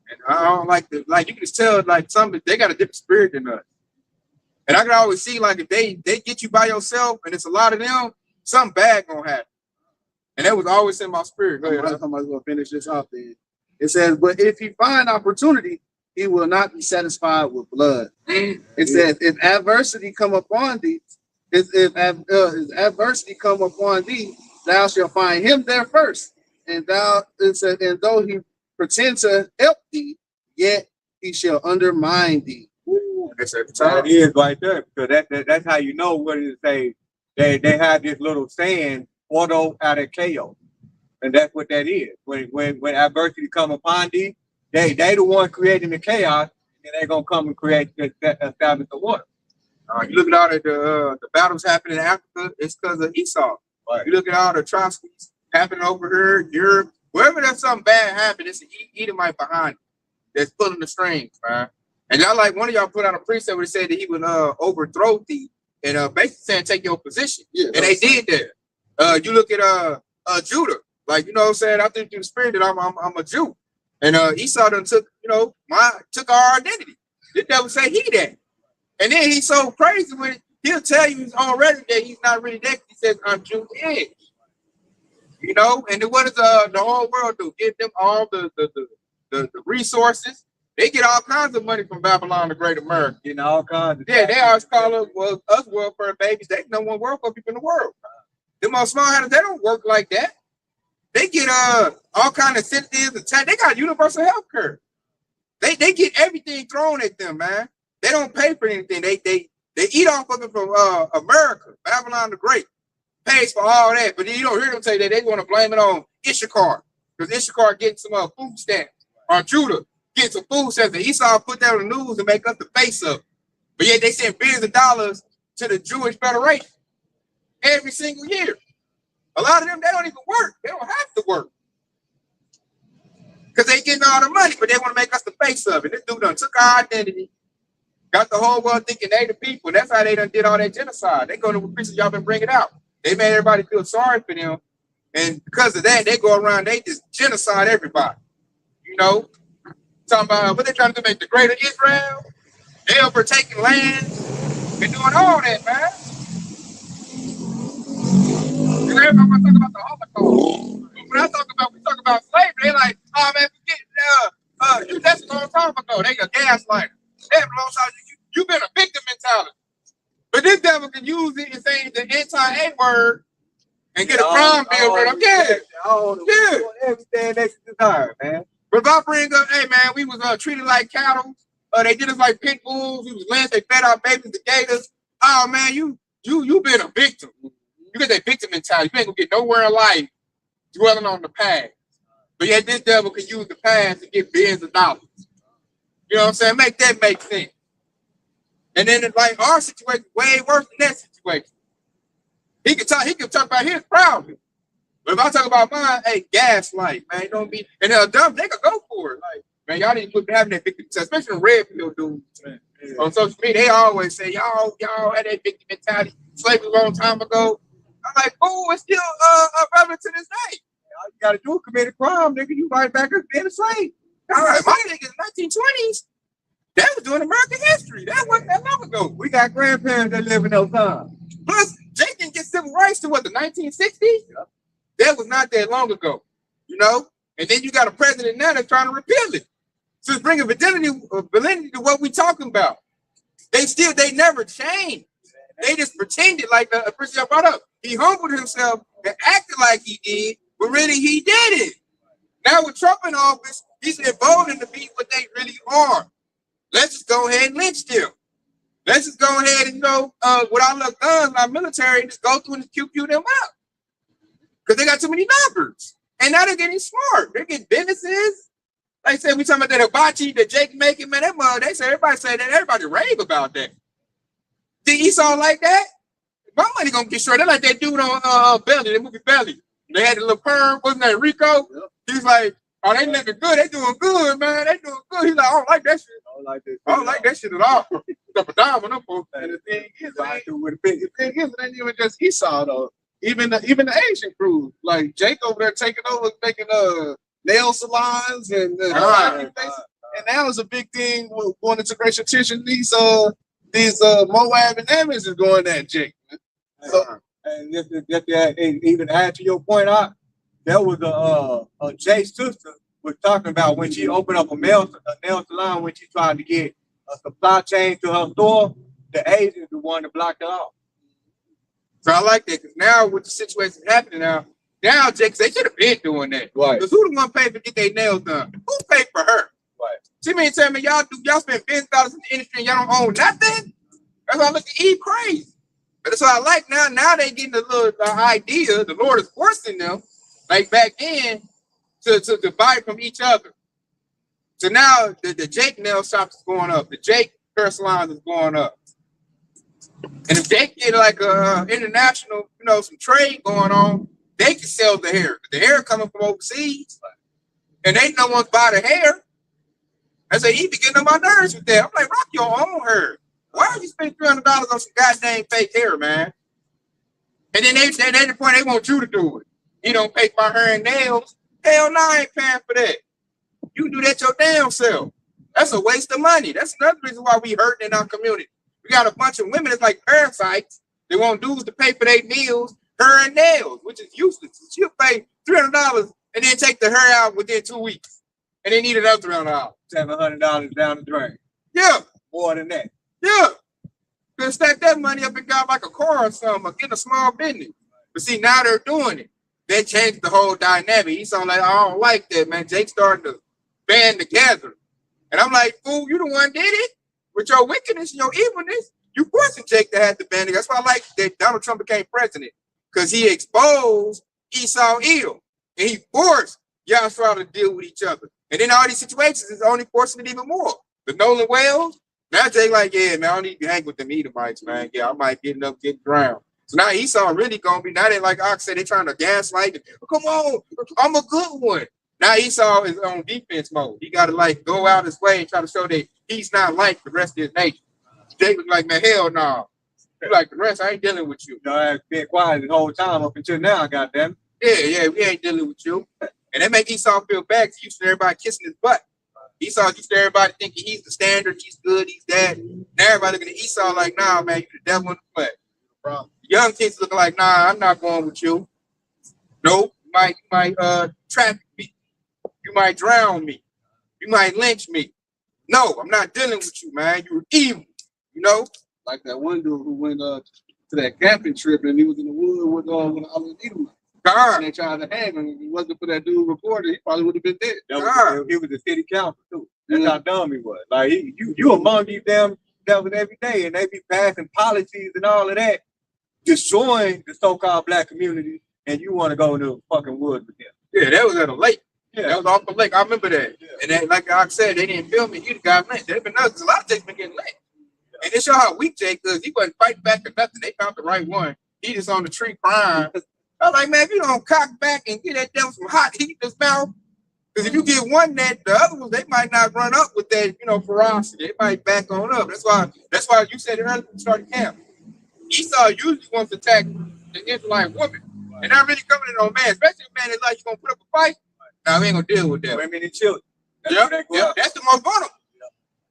And I don't like you can just tell, like, they got a different spirit than us. And I can always see, like, if they get you by yourself and it's a lot of them, something bad gonna happen. And that was always in my spirit. Go ahead. I'm going to finish this off then. It says, but if he find opportunity, he will not be satisfied with blood. It says, if adversity come upon thee, if adversity come upon thee, thou shalt find him there first. And and though he pretend to help thee, yet he shall undermine thee. That is right there, because that's how you know what it say. They have this little saying, "Ordo ad chaos," and that's what that is. When adversity come upon thee, they the one creating the chaos, and they're gonna come and create establish the order. You look at all the battles happening in Africa, it's because of Esau. Right. You look at all the atrocities happening over here, Europe, wherever there's something bad happening, it's an Edomite behind it that's pulling the strings, man. And y'all, like, one of y'all put out a precept where it said that he would overthrow thee and basically saying take your position. Yeah, and they did that. You look at Judah, like, you know what I'm saying, I think through the spirit that I'm a Jew. And Esau done took our identity. The devil say he that. And then he's so crazy with it, he'll tell you already that he's not really that. He says, I'm Jew edge. And then what does the whole world do? Give them all the resources. They get all kinds of money from Babylon, the Great America. All kinds of they always call us welfare babies. They no one welfare people in the world. Them all small houses, they don't work like that. They get all kind of incentives and tax. They got universal health care. They get everything thrown at them, man. They don't pay for anything. They eat off of it from America. Babylon the Great pays for all that, but then you don't hear them say that they want to blame it on Issachar because Issachar getting some food stamps, or Judah getting some food stamps. And Esau put that on the news to make up the face of it. But yet they send billions of dollars to the Jewish Federation every single year. A lot of them, they don't even work. They don't have to work because they getting all the money, but they want to make us the face of it. This dude done took our identity, got the whole world thinking they the people. That's how they done did all that genocide. They go to the preachers, y'all been bringing out. They made everybody feel sorry for them. And because of that, they go around, they just genocide everybody. You know? Talking about what they trying to do, make the greater Israel. They overtaking land and doing all that, man. And everybody want to talk about the Holocaust. But when we talk about slavery, they like, oh man, forget that's a long time ago. They a gaslighter. That long time you've been a victim mentality. But this devil can use it and say the anti-A word and get a crime bill for them. Yeah. Everything they desire, man. But if I bring up, hey man, we was treated like cattle. They did us like pit bulls. We was lambs. They fed our babies to gators. Oh man, you been a victim. You get that victim mentality. You ain't gonna get nowhere in life dwelling on the past. But yet this devil can use the past to get billions of dollars. You know what I'm saying? Make that make sense. And then it's like our situation way worse than that situation. He can talk about his proudly. But if I talk about mine, hey, gaslight, man, don't be and dumb, they could go for it. Like, man, y'all need to quit having that victim mentality, especially the red pill dudes, man. Yeah. On social media, they always say, y'all had that victim mentality slavery a long time ago. I'm like, oh, it's still relevant to this day. All you gotta do is commit a crime, nigga. You right back as being a slave. All right, my niggas 1920s. That was doing American history. That wasn't that long ago. We got grandparents that live in those times. Plus, Jake didn't get civil rights to what, the 1960s? Yeah. That was not that long ago, you know? And then you got a president now that's trying to repeal it. So it's bringing validity to what we talking about. They never changed. They just pretended like the person brought up. He humbled himself and acted like he did, but really he didn't. Now with Trump in office, he's emboldened to be what they really are. Let's just go ahead and lynch them. Let's just go ahead and go with our little guns, our military, just go through and QQ them out. Because they got too many numbers. And now they're getting smart. They're getting businesses. Like I said, we talking about that hibachi that Jake making, man. That mother, they say everybody say that, everybody rave about that. Did Esau like that? My money gonna get short. They're like that dude on Belly, that movie Belly. They had a little perm, wasn't that Rico? Yep. He's like, oh, they living good. They doing good, man. They doing good. He's like, I don't like that shit. I don't like that shit at all. Up and down on them folks. And the thing is, it ain't even just Esau though. Even the Asian crew, like Jake over there taking over, making nail salons and and now it's a big thing with going into Great Titian. These Moab and Ammons is going at Jake. So, and just even add to your point out, there was Jay's sister was talking about when she opened up a nail salon when she tried to get a supply chain to her store, the Asians the one that blocked her off. So I like that because now with the situation happening now Jake, they should have been doing that. Right. Because who the one paid to get their nails done? Who paid for her? Right. She mean tell me y'all spend billions of dollars in the industry and y'all don't own nothing? That's why I look at Eve crazy. But that's what I like now. Now they getting a little idea. The Lord is forcing them, like back then, to buy from each other. So now the Jake nail shops is going up. The Jake hair salons is going up. And if they get like a international, some trade going on, they can sell the hair. The hair coming from overseas, and ain't no one buy the hair. I say he be getting on my nerves with that. I'm like, rock your own hair. Why would you spend $300 on some goddamn fake hair, man? And then at the point they want you to do it. You don't pay for hair and nails. Hell no, I ain't paying for that. You do that your damn self. That's a waste of money. That's another reason why we hurting in our community. We got a bunch of women that's like parasites. They want dudes to pay for their meals, hair and nails, which is useless. She'll pay $300 and then take the hair out within 2 weeks. And they need another $300. $700 down the drain. Yeah. More than that. Yeah. Could stack that money up and got like a car or something, or get a small business. But see, now they're doing it. that changed the whole dynamic. Esau like, I don't like that, man. Jake started to band together. And I'm like, fool, you the one did it with your wickedness and your evilness. You forcing Jake to have the band together. That's why I like that Donald Trump became president. Because he exposed Esau ill. And he forced Yahshua to deal with each other. And then all these situations is only forcing it even more. The Nolan Wells, now Jake like, yeah, man, I don't need to hang with them Edomites, man. Yeah, I might get up, get drowned. So now Esau really gonna be, now they like Ox said, they trying to gaslight him. Oh, come on, I'm a good one. Now Esau is on defense mode. He gotta like go out his way and try to show that he's not like the rest of his nation. Jake was like, man, hell no. Nah. You like the rest, I ain't dealing with you. No, I've been quiet the whole time up until now, goddamn. Yeah, we ain't dealing with you. And that make Esau feel bad because he used to everybody kissing his butt. Esau used to everybody thinking he's the standard, he's good, he's that. Now everybody looking at Esau like, nah, man, you the devil in the flesh. Young kids looking like, nah, I'm not going with you. Nope, you might traffic me. You might drown me. You might lynch me. No, I'm not dealing with you, man. You're evil. You know? Like that one dude who went to that camping trip and he was in the wood with all the Edomites. And they tried to hang him. If it wasn't for that dude reporter, he probably would have been dead. He was the city council too. That's how dumb he was. Like you among these damn devils every day, and they be passing policies and all of that, destroying the so-called black community, and you want to go into the fucking woods with them. Yeah, that was at a lake. Yeah, that was off the lake. I remember that. Yeah. And then, like I said, they didn't film it. He got lynched. They've been nuts. A lot of Jakes been getting lynched. Yeah. And it show how weak Jake is. He wasn't fighting back or nothing. They found the right one. He just on the tree crying. I was like, man, if you don't cock back and get that devil some hot heat in his mouth, because if you get one net, the other ones, they might not run up with that, ferocity. They might back on up. That's why you said it earlier when we started camp. Esau usually wants to attack the Israelite woman. And not really coming in on man, especially if man is like, you going to put up a fight. Now, we ain't going to deal with that. Women and children. That's the most vulnerable.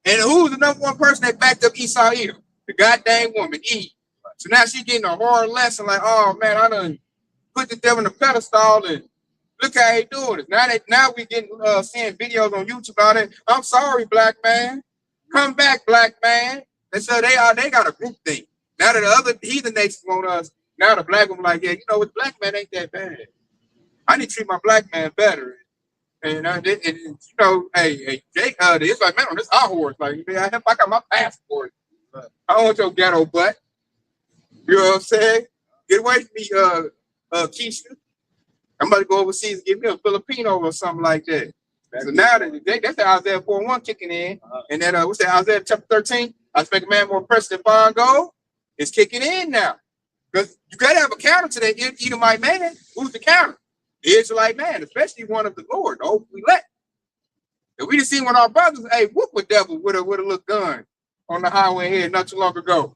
And who's the number one person that backed up Esau here? The goddamn woman, Eve. So now she's getting a hard lesson like, oh, man, I done put the devil in a pedestal and look how he doing it. Now we getting seeing videos on YouTube about it. I'm sorry, black man. Come back, black man. And so they got a group thing. Now that the other heathen nations want us, now the black one like, yeah, you know what, black man ain't that bad. I need to treat my black man better. And hey, Jake, it's like, man, on this our horse. Like, man, I got my passport. I don't want your ghetto butt. You know what I'm saying? Get away from me, Keisha. I'm about to go overseas and get me a Filipino or something like that. So now that's the Isaiah 4:1 kicking in. And then what's that, Isaiah chapter 13? I expect a man more precious than fine gold. It's kicking in now. Because you gotta have a counter to that Edomite man. Who's the counter? The Israelite man, especially one of the Lord, the hopefully elect. And we just seen one of our brothers, whoop a devil with a little gun on the highway here not too long ago.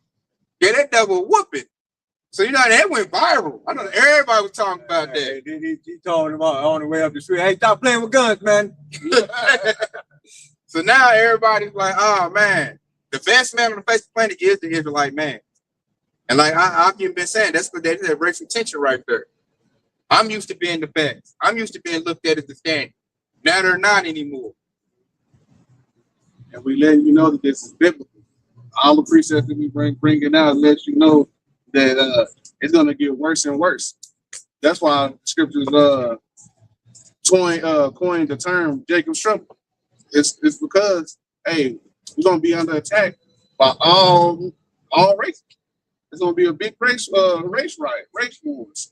Yeah, that devil whooping. So that went viral. I know everybody was talking about that. He told him on the way up the street, hey, stop playing with guns, man. So now everybody's like, oh man, the best man on the face of the planet is the Israelite man. And like I've been saying, that's what that is, that racial tension right there. I'm used to being the best. I'm used to being looked at as the standard. Now they're not anymore. And we let you know that this is biblical. All the precepts that we bringing out let you know that it's going to get worse and worse. That's why scriptures coined the term Jacob's trouble. It's because, hey, we're going to be under attack by all races. It's going to be a big race riot, race wars.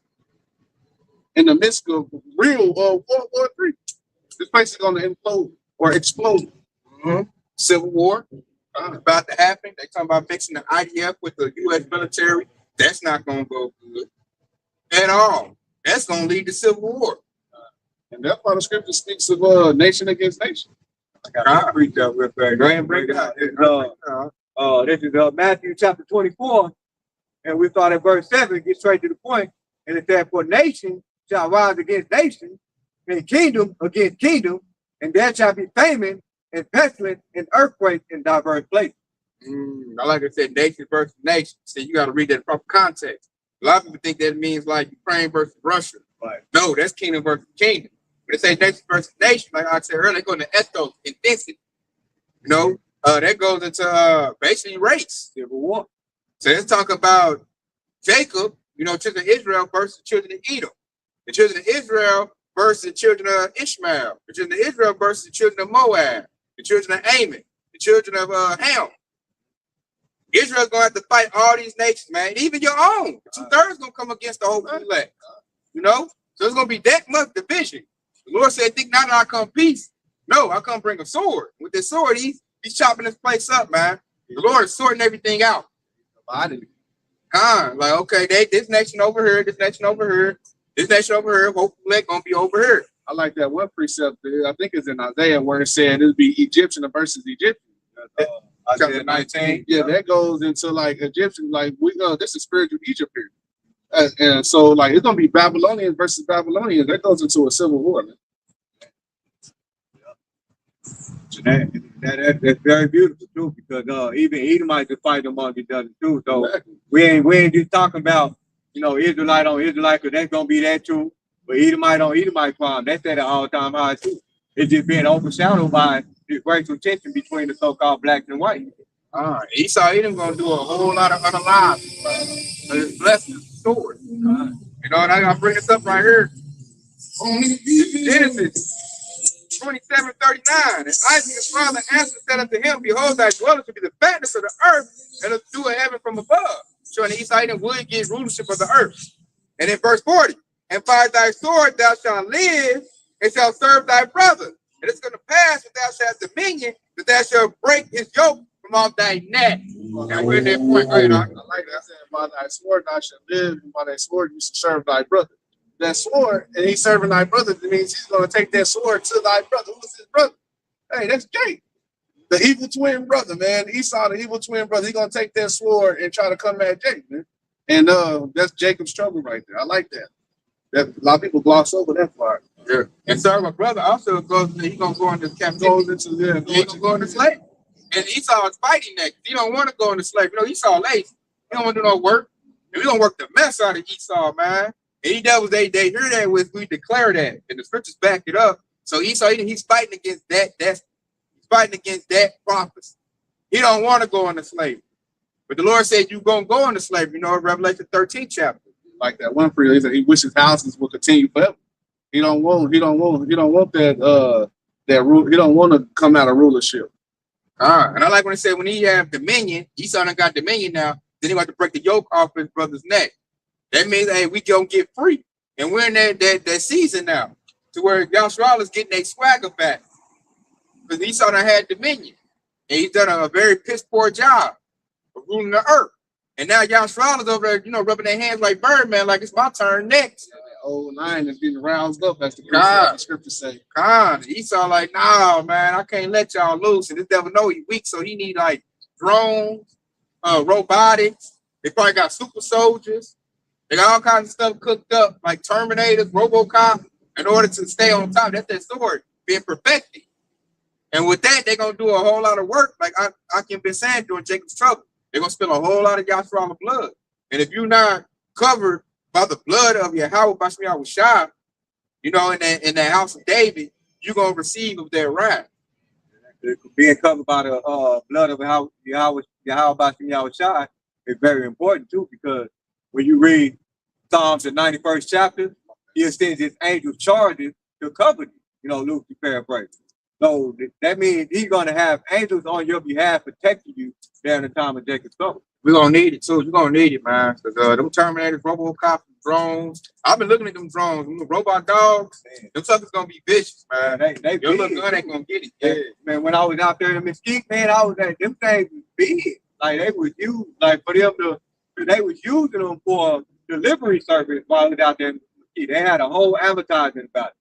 In the midst of real World War III. This place is going to implode or explode. Mm-hmm. Civil War about to happen. They talking about mixing the IDF with the U.S. military. That's not going to go good at all. That's going to lead to civil war. And that's why the scripture speaks of nation against nation. I got to read that real fast. Go ahead and break it out. This is Matthew chapter 24. And we thought at verse 7, get straight to the point. And it said, for nation shall rise against nation, and kingdom against kingdom, and there shall be famine and pestilence and earthquakes in diverse places. I like I said, nation versus nation. So you got to read that in proper context. A lot of people think that means like Ukraine versus Russia. Right. No, that's kingdom versus kingdom. When they say nation versus nation, like I said earlier, they go into ethos, intensity. That goes into basically race. Civil war. So let's talk about Jacob, children of Israel versus children of Edom. The children of Israel versus the children of Ishmael. The children of Israel versus the children of Moab. The children of Ammon. The children of Ham. Israel's gonna have to fight all these nations, man. Even your own. 2/3 gonna come against the whole elect. You know? So it's gonna be that much division. The Lord said, think not that I come peace. No, I come bring a sword. With this sword, he's chopping this place up, man. The Lord is sorting everything out. Like, okay, this nation over here, this nation over here, this nation over here, hopefully gonna be over here. I like that one precept there. I think it's in Isaiah where it said it'd be Egyptian versus Egyptian. Chapter 19. Yeah, that goes into like Egyptian, like this is spiritual Egypt here. And so like it's gonna be Babylonians versus Babylonians. That goes into a civil war, man. That's very beautiful too, because even Edomites will fight among each other too. So we ain't just talking about Israelite on Israelite, because that's gonna be that too. But Edomite on Edomite problem, that's at an all-time high too. It's just being overshadowed by this racial tension between the so-called blacks and whites. Esau Edom gonna do a whole lot of unalive. But his blessings, sword. You know, and I bring this up right here. Genesis 27:39. And Isaac his father answered and said unto him, behold, thy dwelling shall be the fatness of the earth, and the dew of heaven from above. Showing the Esau Edom would get rulership of the earth. And in verse 40, and by thy sword thou shalt live, and shalt serve thy brother. And it's going to pass that thou shalt have dominion, that thou shalt break his yoke from off thy neck. Okay, we're at that point. Right, I like that. I said, by thy sword thou shalt live, and by thy sword you shall serve thy brother. That sword, and he's serving thy brother, that means he's going to take that sword to thy brother. Who's his brother? Hey, that's Jacob, the evil twin brother, man. Esau, the evil twin brother. He's going to take that sword and try to come at Jacob, man. And that's Jacob's trouble right there. I like that. A lot of people gloss over that part. Yeah. And serve a brother also goes, he's going to go into captivity. He's going to go into slavery. And Esau is fighting that. He don't want to go into slavery. You know, Esau lazy. He don't want to do no work. And we don't work the mess out of Esau, man. Any devils they hear that with, we declare that, and the scriptures back it up. So Esau, he's fighting against that. He's fighting against that prophecy. He don't want to go into slavery, but the Lord said you gonna go into slavery. You know, Revelation 13 chapter. Like that one prayer, he said he wishes houses will continue forever. He don't want that rule. He don't want to come out of rulership. And I like when it said when he have dominion, Esau done got dominion now. Then he got to break the yoke off his brother's neck. That means, hey, we gonna get free, and we're in that season now, to where Yahshua is getting their swagger back, because Esau done had dominion, and he's done a very piss poor job of ruling the earth. And now Yahshua is over there, rubbing their hands like Birdman, like it's my turn next. Old 9 is getting roused up, as the scriptures say. Esau like, nah, man, I can't let y'all loose, and this devil know he weak, so he need like drones, robotics. They probably got super soldiers. They got all kinds of stuff cooked up, like Terminators, RoboCop, in order to stay on top. That's their sword, being perfected. And with that, they're going to do a whole lot of work, like I can be saying during Jacob's trouble. They're going to spill a whole lot of Yahshua blood. And if you're not covered by the blood of Yahweh, Bashmi Yahushua, in the house of David, you're going to receive of their wrath. Being covered by the blood of Yahweh Bashmi Yahushua is very important too, because when you read Psalms, the 91st chapter, he extends his angel charges to cover you, Luke, to paraphrase. So that means he's going to have angels on your behalf protecting you during the time of Jacob's trouble. We're going to need it too. You're going to need it, man. Because them Terminators, RoboCop, drones, I've been looking at them drones, them robot dogs, them suckers going to be vicious, man. They your little gun ain't going to get it. Yeah. Man, when I was out there in Mesquite, man, I was at them things was big. Like they was used, like for them to, they was using them for delivery service while I was out there in Mesquite. They had a whole advertisement about it.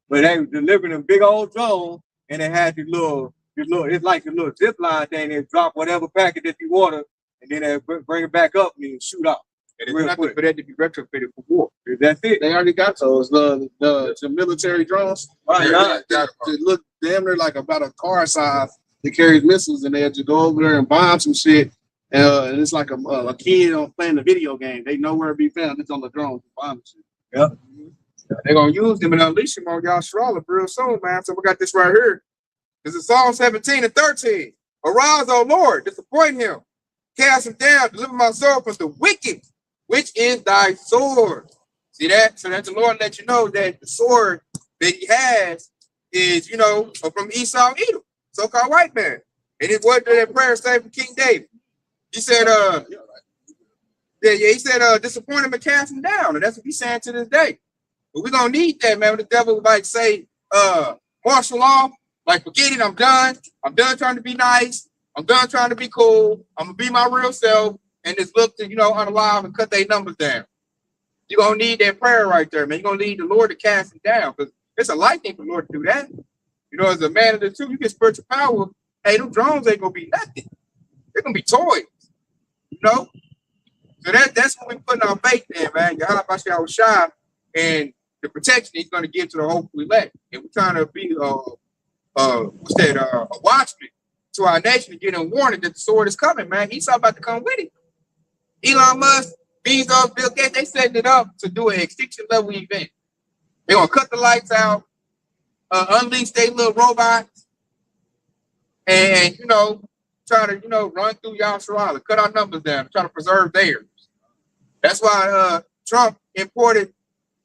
But they was delivering them big old drones, and they had this little, it's like a little zip line thing. They drop whatever packet that you order, and then they bring it back up and shoot off. And it's nothing for that to be retrofitted for war. That's it. They already got those, the military drones. Right, they look damn near like about a car size. That carries missiles, and they had to go over there and bomb some shit. And it's like a kid playing the video game. They know where it be found. It's on the drone. Bomb shit. Yep. They're going to use them and unleash them on y'all Charlotte real soon, man. So we got this right here. This is Psalm 17 and 13. Arise, O Lord, disappoint him. Cast him down, deliver my soul from the wicked, which is thy sword. See that? So that the Lord let you know that the sword that he has is, from Esau Edom, so-called white man. And it what did that prayer say for King David? He said, he said, disappoint him and cast him down. And that's what he's saying to this day. But we're gonna need that, man. When the devil might say, martial law, like forget it, I'm done. I'm done trying to be nice. I'm done trying to be cool. I'm gonna be my real self and just look to, unalive and cut their numbers down. You're gonna need that prayer right there, man. You're gonna need the Lord to cast him down, because it's a light thing for the Lord to do that. As a man of the truth, you get spiritual power. Hey, them drones ain't gonna be nothing. They're gonna be toys, So that's what we putting our faith in, man. Y'all shy, and the protection he's gonna give to the hopeful elect. And we're trying to be a watchman to our nation to get them warning that the sword is coming, man. Esau about to come with it. Elon Musk, Bezos, Bill Gates, they setting it up to do an extinction level event. They're gonna cut the lights out, unleash their little robots, and try to run through Yahshua, cut our numbers down, try to preserve theirs. That's why Trump imported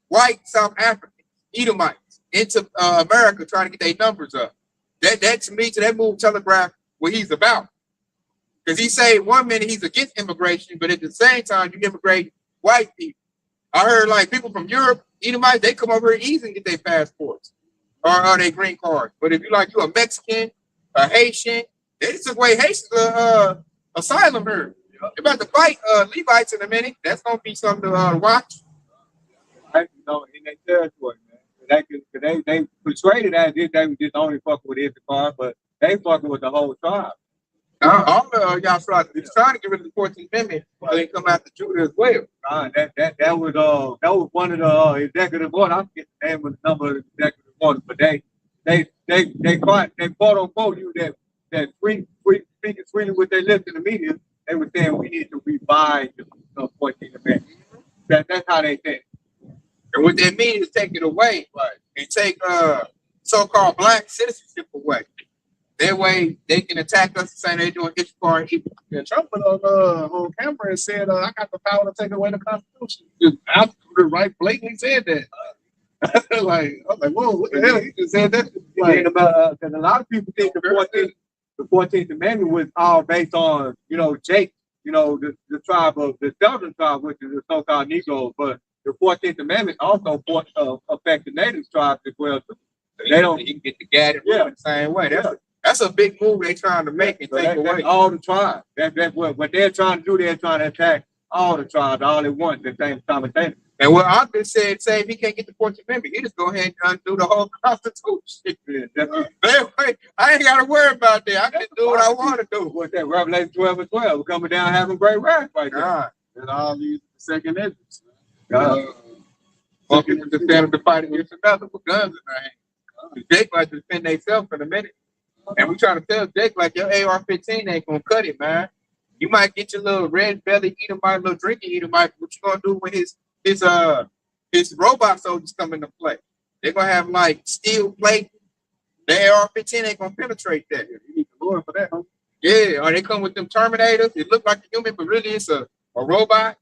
white South Africans, Edomites, into America, trying to get their numbers up. That to me, to that move, telegraph what he's about. Because he say 1 minute he's against immigration, but at the same time you immigrate white people. I heard like people from Europe, Edomites, they come over here easy and get their passports or their green cards. But if you a Mexican, a Haitian, they just took away Haitians asylum here. They're about to fight Levites in a minute. That's gonna be something to watch. In their territory, man. They persuaded that they just only fucking with Issachar, but they fucking with the whole tribe. All y'all trying to get rid of the 14th Amendment, but they come after Judah as well. That was one of the executive orders. I forget the name of the number of the executive orders, but they quote unquote you that free speaking freely with their lips in the media. They were saying we need to revise the 14th Amendment. That's how they think. And what they mean is take it away, and take so-called black citizenship away. That way they can attack us and say they're doing Issachar and evil. Yeah, Trump went on camera and said, I got the power to take away the Constitution. Just out right blatantly said that. I was like, whoa, what the hell? He just said that. Because a lot of people think the 14th Amendment was all based on, Jake, the tribe of the Southern tribe, which is the so-called Negroes. But the 14th Amendment also affect the native tribes as well, too. They don't even get the Gad the same way. That's a big move they're trying to make and take away all the tribes. That's what they're trying to do. They're trying to attack all the tribes all at once at the same time. And what Ogden said, say if he can't get the 14th Amendment, he just go ahead and undo the whole Constitution. I ain't got to worry about that. I can do what I want to do. What's that? Revelation 12 and 12. We're coming down having great wrath right now. And all these second entries. Fucking with the stand to fight against another with guns in their hands. Jake like to defend themselves for a minute. And we trying to tell Jake like your AR-15 ain't gonna cut it, man. You might get your little red belly Edomite, little drinking Edomite. What you gonna do when his robot soldiers come into play? They're gonna have like steel plate. The AR-15 ain't gonna penetrate that. You need the Lord for that, huh? Yeah, or they come with them Terminators. It look like a human, but really it's a robot.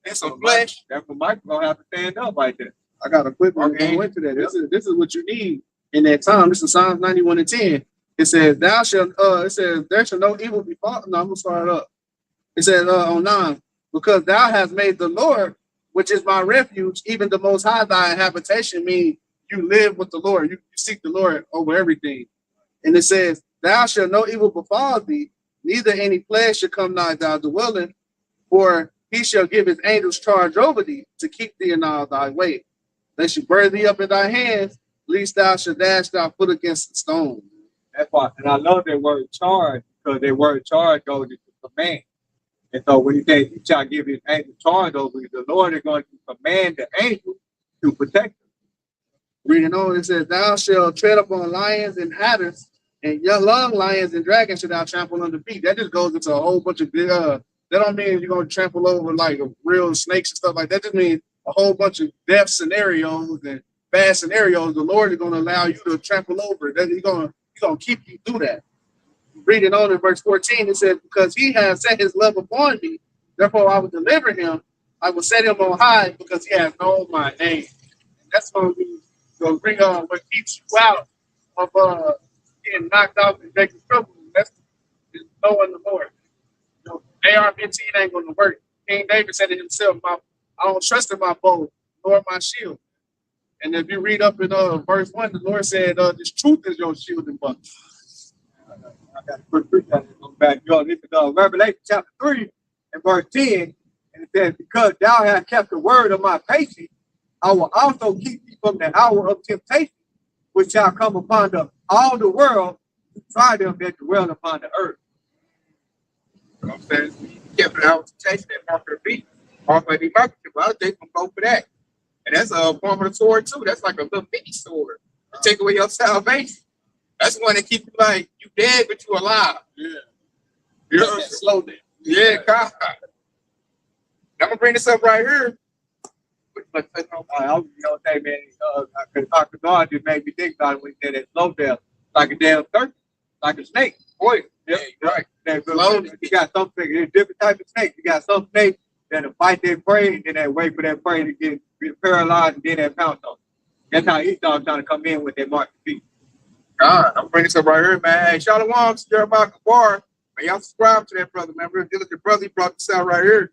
It's some flesh. That's what Mike's gonna have to stand up like that. I got a quick one that went to that. This is what you need in that time. This is Psalms 91 and 10. It says, there shall no evil befall. No, I'm gonna start it up. It says on 9, because thou hast made the Lord, which is my refuge, even the most high thy habitation, mean you live with the Lord. You seek the Lord over everything. And it says, thou shalt no evil befall thee, neither any plague shall come nigh thy dwelling, for he shall give his angels charge over thee to keep thee in all thy way. They shall bear thee up in thy hands, lest thou shalt dash thy foot against the stone. That's why, and I love that word charge, because that word charge goes into command. And so when he says he shall give his angel charge over you, the Lord is going to command the angel to protect them. Reading on, it says, thou shalt tread upon lions and adders, and young lions and dragons shall thou trample under feet. That just goes into a whole bunch of that don't mean you're going to trample over like real snakes and stuff like that. That just means a whole bunch of death scenarios and bad scenarios. The Lord is going to allow you to trample over it. He's going to keep you through that. Reading on in verse 14, it says, because he has set his love upon me, therefore I will deliver him. I will set him on high because he has known my name. And that's going to bring what keeps you out of getting knocked out and making trouble. That's knowing the Lord. You know, AR-15 ain't going to work. King David said it himself, I don't trust in my bow nor my shield. And if you read up in verse 1, the Lord said, this truth is your shield and buckler. I got to put preach on this on back. Y'all, this is Revelation chapter 3 and verse 10. And it says, because thou hast kept the word of my patience, I will also keep thee from the hour of temptation, which shall come upon all the world to try them that dwell upon the earth. You know what I'm saying? He kept it out to taste that mark of the beast. Also, the market, well, they can go for that. And that's a form of the sword, too. That's like a little mini sword. To take away your salvation. That's one that keeps you like, you dead, but you alive. Yeah. You know, slow down. Yeah, God. I'm going to bring this up right here. I was going to say, man, Dr. God just made me think about it when he said that slow down, like a damn turkey, like a snake. Boy, yeah, right. You got some snakes, there's different types of snakes. You got some snakes that'll fight their prey, and then they wait for that prey to get paralyzed, and then they pounce on. That's how Esau trying to come in with their mark of beast. God, I'm bringing this up right here, man. Hey, Shalom, Jeremiah Kabar. Man, y'all subscribe to that brother, man. Real diligent brother. He brought this out right here.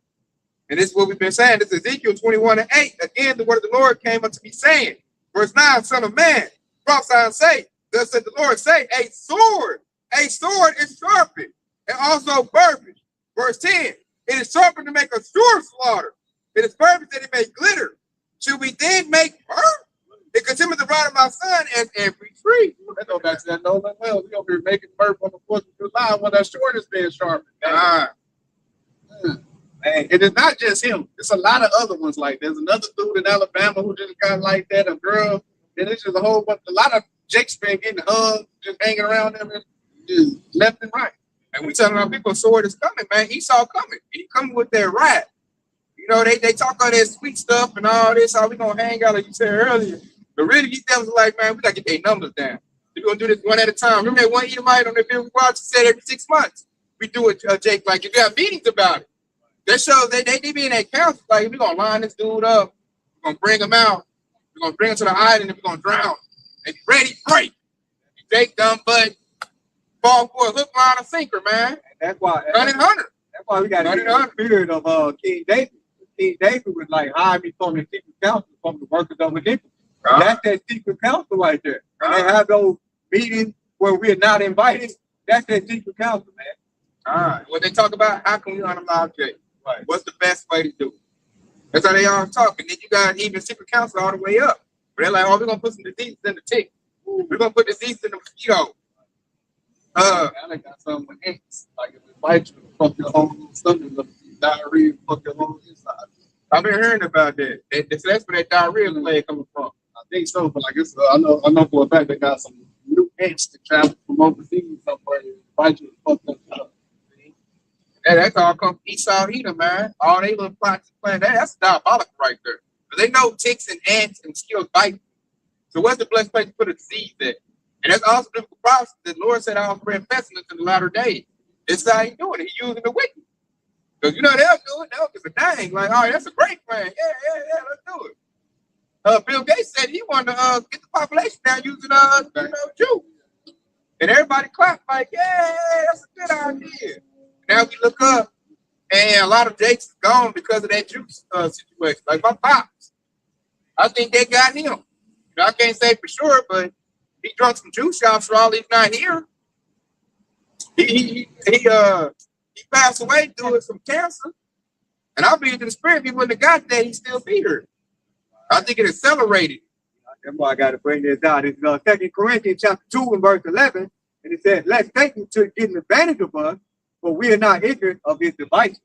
And this is what we've been saying. This is Ezekiel 21:8. Again, the word of the Lord came unto me saying, verse 9, son of man, prophesy and say, thus said the Lord, say, a sword is sharpened and also purpose. Verse 10, it is sharpened to make a sure slaughter. It is purpose that it may glitter. Should we then make burnt? It continues the rod of my son as every tree. That go back to that Nolan Wells. We over here making birth on the 4th of July when that sword is being sharpened. And it's not just him. It's a lot of other ones like there's another dude in Alabama who just got like that, a girl. And it's just a whole bunch. A lot of Jake's been getting hugged, just hanging around them, and just left and right. And we telling our people a sword is coming, man. Esau coming. He coming with their wrath. You know, they talk all that sweet stuff and all this, how we gonna hang out, like you said earlier. But really, these devils are like, man, we gotta get their numbers down. We're gonna do this one at a time. Remember that one Edomite on the bill we watched said every 6 months. We do it, Jake, like if you have meetings about it. That shows they be in that council, like we're gonna line this dude up, we're gonna bring him out, we're gonna bring him to the island, and we're gonna drown. And ready, break. Jake dumb butt, fall for a hook, line, or sinker, man. And that's why Running hunter. That's why we got to get the spirit of King David. King David was like, hide me from the secret council, from the workers of iniquity. That's that secret council right there. When they have those meetings where we're not invited, that's that secret council, man. All right. What they talk about, how can we unallow Jake? Right. What's the best way to do it? That's how they all talk. And then you got even secret council all the way up. But they're like, oh, we're going to put some diseases in the tick. We're going to put diseases in the mosquito. I got something with ants. Like if it bites you, fuck your whole stomach, diarrhea, fuck your whole inside. I've been hearing about that. That's where that diarrhea plague coming from. I think so, but like it's, I know for a fact they got some new ants that travel from overseas somewhere and bite you and fuck them up. Yeah, that's all come from Esau Edom, man. All they little plots and plans. That's diabolical right there. Because they know ticks and ants and mosquitoes bite. So what's the blessed place to put a disease at? And that's also the prophecy. The Lord said, I'll spread pestilence in the latter days. This is how he's doing it. He's using the wicked. Because you know they'll do it. They'll give a dang. Like, all right, that's a great plan. Yeah, let's do it. Bill Gates said he wanted to get the population down using Jews. And everybody clapped like, yeah, that's a good idea. Now we look up, and a lot of Jakes is gone because of that juice situation. Like my pops, I think they got him. You know, I can't say for sure, but he drunk some juice shots for all he's not here. He passed away due to some cancer, and I believe in the spirit. If he wouldn't have got that, he'd still be here. I think it accelerated. That's why I got to bring this out. It's 2 Corinthians chapter 2 and verse 11, and it says, "Let's take him to get an advantage of us, but we are not ignorant of his devices."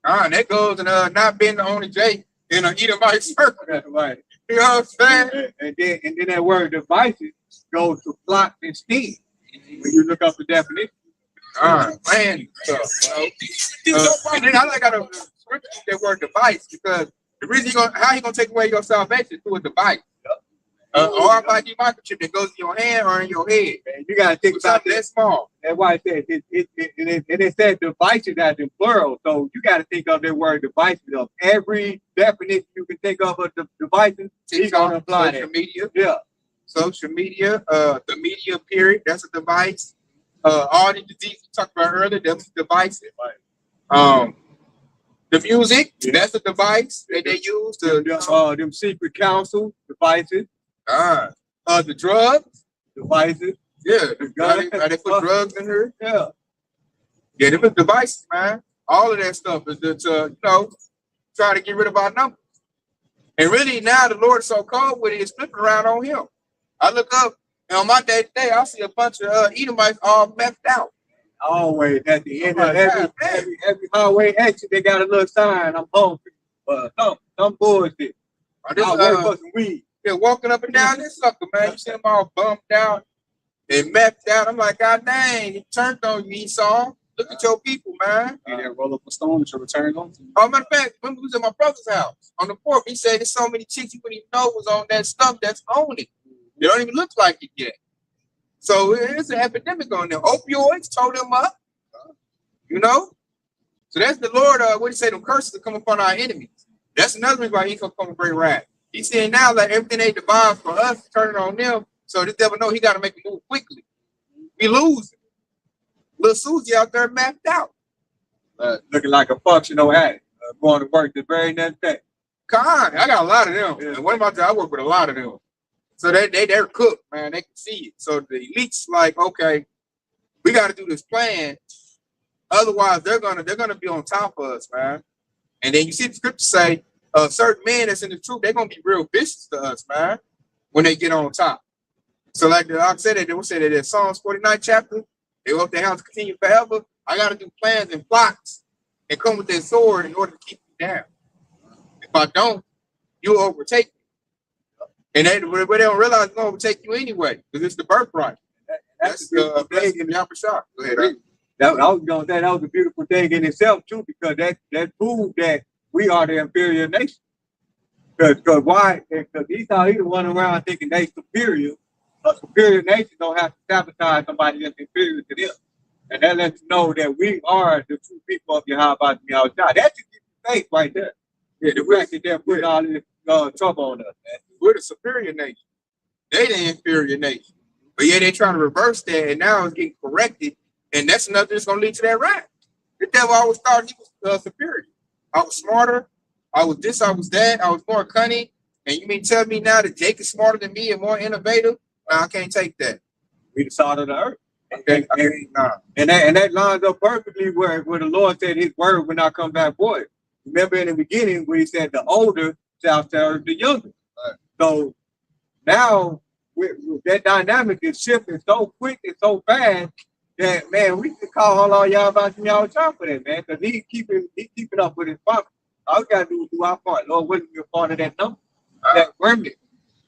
That goes and not being the only Jake in an Edomite circle. That's right. You know what I'm saying? And then that word devices goes to plot and scheme. When you look up the definition. Man. And then I got to that word device because the reason how he gonna take away your salvation through a device. Or it might be microchip that goes in your hand or in your head. And you got to think about Something that. that small. That's why it said devices as in plural. So you got to think of the word devices of every definition you can think of the devices. He's going to apply social that. media. Yeah. Social media, the media period, that's a device. All the diseases we talked about earlier, that's a device. The music, that's a device that they use to them secret council devices. The drugs, devices. Yeah, they put drugs in her. Yeah. Yeah, they put devices, man. All of that stuff is to try to get rid of our numbers. And really now the Lord is so cold with it, it's flipping around on him. I look up and on my day to day, I see a bunch of Edomites all messed out. Always at the end of every highway exit, they got a little sign. I'm hungry. Some bullshit. I work for some weed. They're walking up and down this sucker, man. You see them all bumped out and messed out. I'm like, God dang, he turned on you, Esau. Look at your people, man. You didn't roll up a stone to return on. Oh, matter of fact, when we was at my brother's house on the porch, he said there's so many chicks you wouldn't even know was on that stuff that's on it. They don't even look like it yet. So it's an epidemic on there. Opioids tore them up. So that's the Lord. What do you say? Them curses are coming upon our enemies. That's another reason why he's gonna come and bring wrath. He's saying now like everything they devise for us, turn it on them. So this devil know he got to make a move quickly. We losing. Little Susie out there mapped out, looking like a functional addict, going to work the very next day. God, I got a lot of them. Yeah. And one of my jobs, I work with a lot of them. So they're cooked, man. They can see it. So the elite's like, okay, we got to do this plan. Otherwise, they're gonna be on top of us, man. And then you see the scripture say, certain men that's in the truth, they're gonna be real vicious to us, man, when they get on top. So like I said, they will say that in Psalms 49 chapter, they hope their house continue forever. I got to do plans and plots and come with that sword in order to keep you down. If I don't, you'll overtake me. And they don't realize it's going to overtake you anyway, because it's the birthright. That's the blessing in the upper shop. Go ahead. I was going to say that was a beautiful thing in itself, too, because that proved that we are the inferior nation. Because why? Because Esau, he's the one around thinking they superior. A superior nation don't have to sabotage somebody that's inferior to them. And that lets you know that we are the true people of Yahweh outside. That's just faith right there. Yeah, the fact that they're putting all this trouble on us, man. We're the superior nation. They the inferior nation. But yeah, they're trying to reverse that, and now it's getting corrected. And that's another that's going to lead to that wrath. The devil always thought he was superior. I was smarter. I was this, I was that. I was more cunning. And you mean tell me now that Jake is smarter than me and more innovative? No, I can't take that. We the salt of the earth. And that lines up perfectly where the Lord said his word will not come back void. Remember in the beginning where he said the older shall serve the younger. Right. So now that dynamic is shifting so quick and so fast that, man, we can call all y'all about y'all time for that, man, because he's keeping up with his promise. All we got to do is do our part. Lord, what is your part of that number? That remnant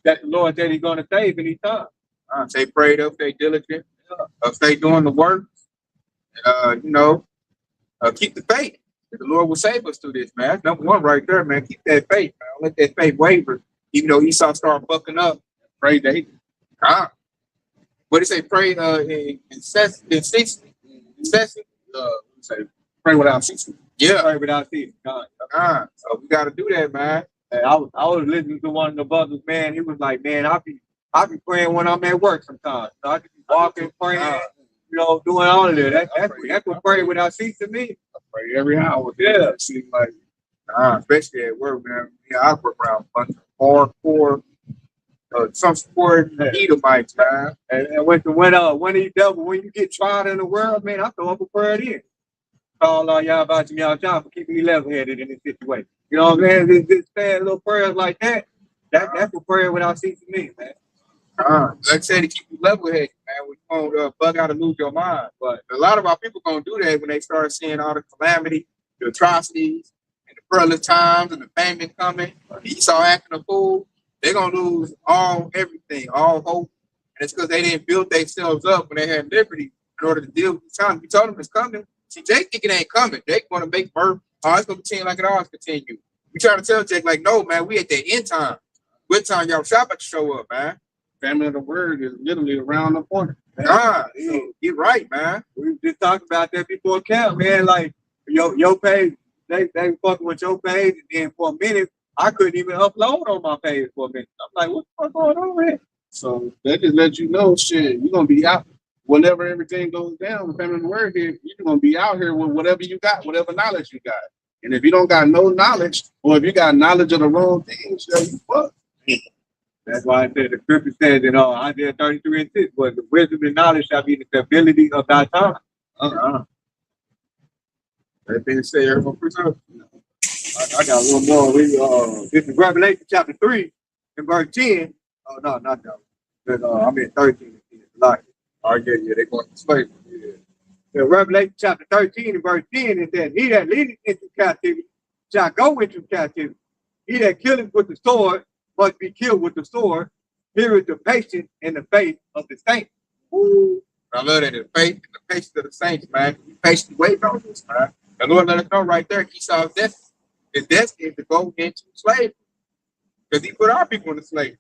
that the Lord said he's going to save any time. Stay prayed up, stay diligent, stay doing the work, keep the faith. The Lord will save us through this, man. That's number one right there, man. Keep that faith, man. Don't let that faith waver. Even though Esau started bucking up, pray daily. What did it say? Pray incessantly. Pray without ceasing. Yeah, pray without ceasing. So we got to do that, man. And I was listening to one of the brothers, man. He was like, man, I be praying when I'm at work sometimes. So I could be walking, praying, doing all of that. That's what pray without ceasing means. I pray every hour. Yeah, it seems like, especially at work, man. Yeah, I work around a bunch of hardcore, some support Edomites, man. And when you get tried in the world, man, I throw up a prayer then. Call all y'all about y'all job for keeping me level-headed in this situation. You know what I'm saying? Just saying little prayers like that. That's what prayer without ceasing means, man. Like I said, to keep you level-headed, man. We won't bug out and lose your mind. But a lot of our people gonna do that when they start seeing all the calamity, the atrocities, and the perilous times, and the famine coming. Esau acting a fool. They're gonna lose everything, all hope. And it's because they didn't build themselves up when they had liberty in order to deal with the time. We told them it's coming. See, Jake think it ain't coming. Jake want to make birth. Oh, it's going to continue like it always continue. We try to tell Jake, like, no, man, we at the end time. What time y'all shop at to show up, man? Family of the word is literally around the corner. God, so get right, man. We just talked about that before camp, man. Like your page, they fucking with your page, and then for a minute, I couldn't even upload on my page for a minute. I'm like, what the fuck going on here? So that just let you know, shit, you're gonna be out whenever everything goes down. The family of the word here, you're gonna be out here with whatever you got, whatever knowledge you got. And if you don't got no knowledge, or if you got knowledge of the wrong things, you fuck. That's why I said the scripture says in Isaiah 33:6, but the wisdom and knowledge shall be the stability of thy tongue. That being said, everyone preserve. I got one more. This is Revelation chapter 3 and verse 10. Oh no, not that one. But, I'm in 13. Like, Oh, yeah, they're going to slavery. Yeah. in Revelation chapter 13 and verse 10, it says, he that leadeth into captivity shall go into captivity. He that killeth with the sword must be killed with the sword. Here is the patience and the faith of the saints. Ooh, I love that. The faith and the patience of the saints, man. We patiently waiting on this, man. The Lord let us know right there, he saw his destiny. His destiny is to go into slavery. Because he put our people into slavery.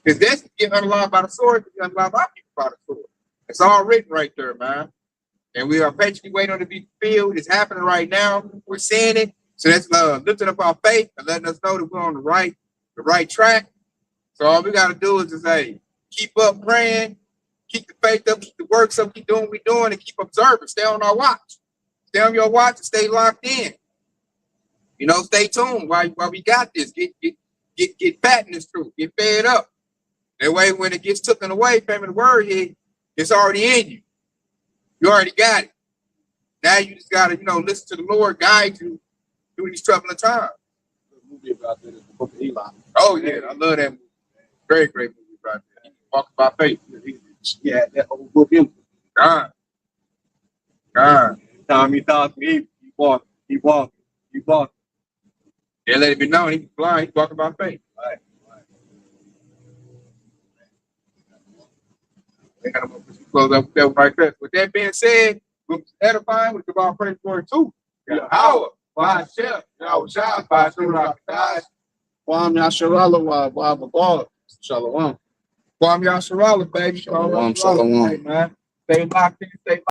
His destiny to get unlocked by the sword, to get unlocked our people by the sword. It's all written right there, man. And we are patiently waiting on it to be fulfilled. It's happening right now. We're seeing it. So that's lifting up our faith and letting us know that we're on the right track. So all we got to do is just say, keep up praying, keep the faith up, keep the works up, keep doing what we're doing, and keep observing. Stay on our watch. Stay on your watch and stay locked in. You know, stay tuned while we got this. Get fat in this truth. Get fed up. That way, when it gets taken away, family, the word here, it's already in you. You already got it. Now you just got to, listen to the Lord guide you through these troubling times. Movie about that is the Book of Eli. Oh, yeah, I love that movie. Very great movie right there. Walking by faith. Yeah, that whole book in. God. Time he talks to me, he walking. Yeah, let it be known he's blind, he's walking by faith. Right. They got to close up with that right there. With that being said, we're edifying, we give our praise for it too. Power, by chef, our child, by Surah, guys. Kwam Yasharala wa Bagal. Shalom. Kwam Yasharala, baby. Shalom. Hey, man. Stay locked in, stay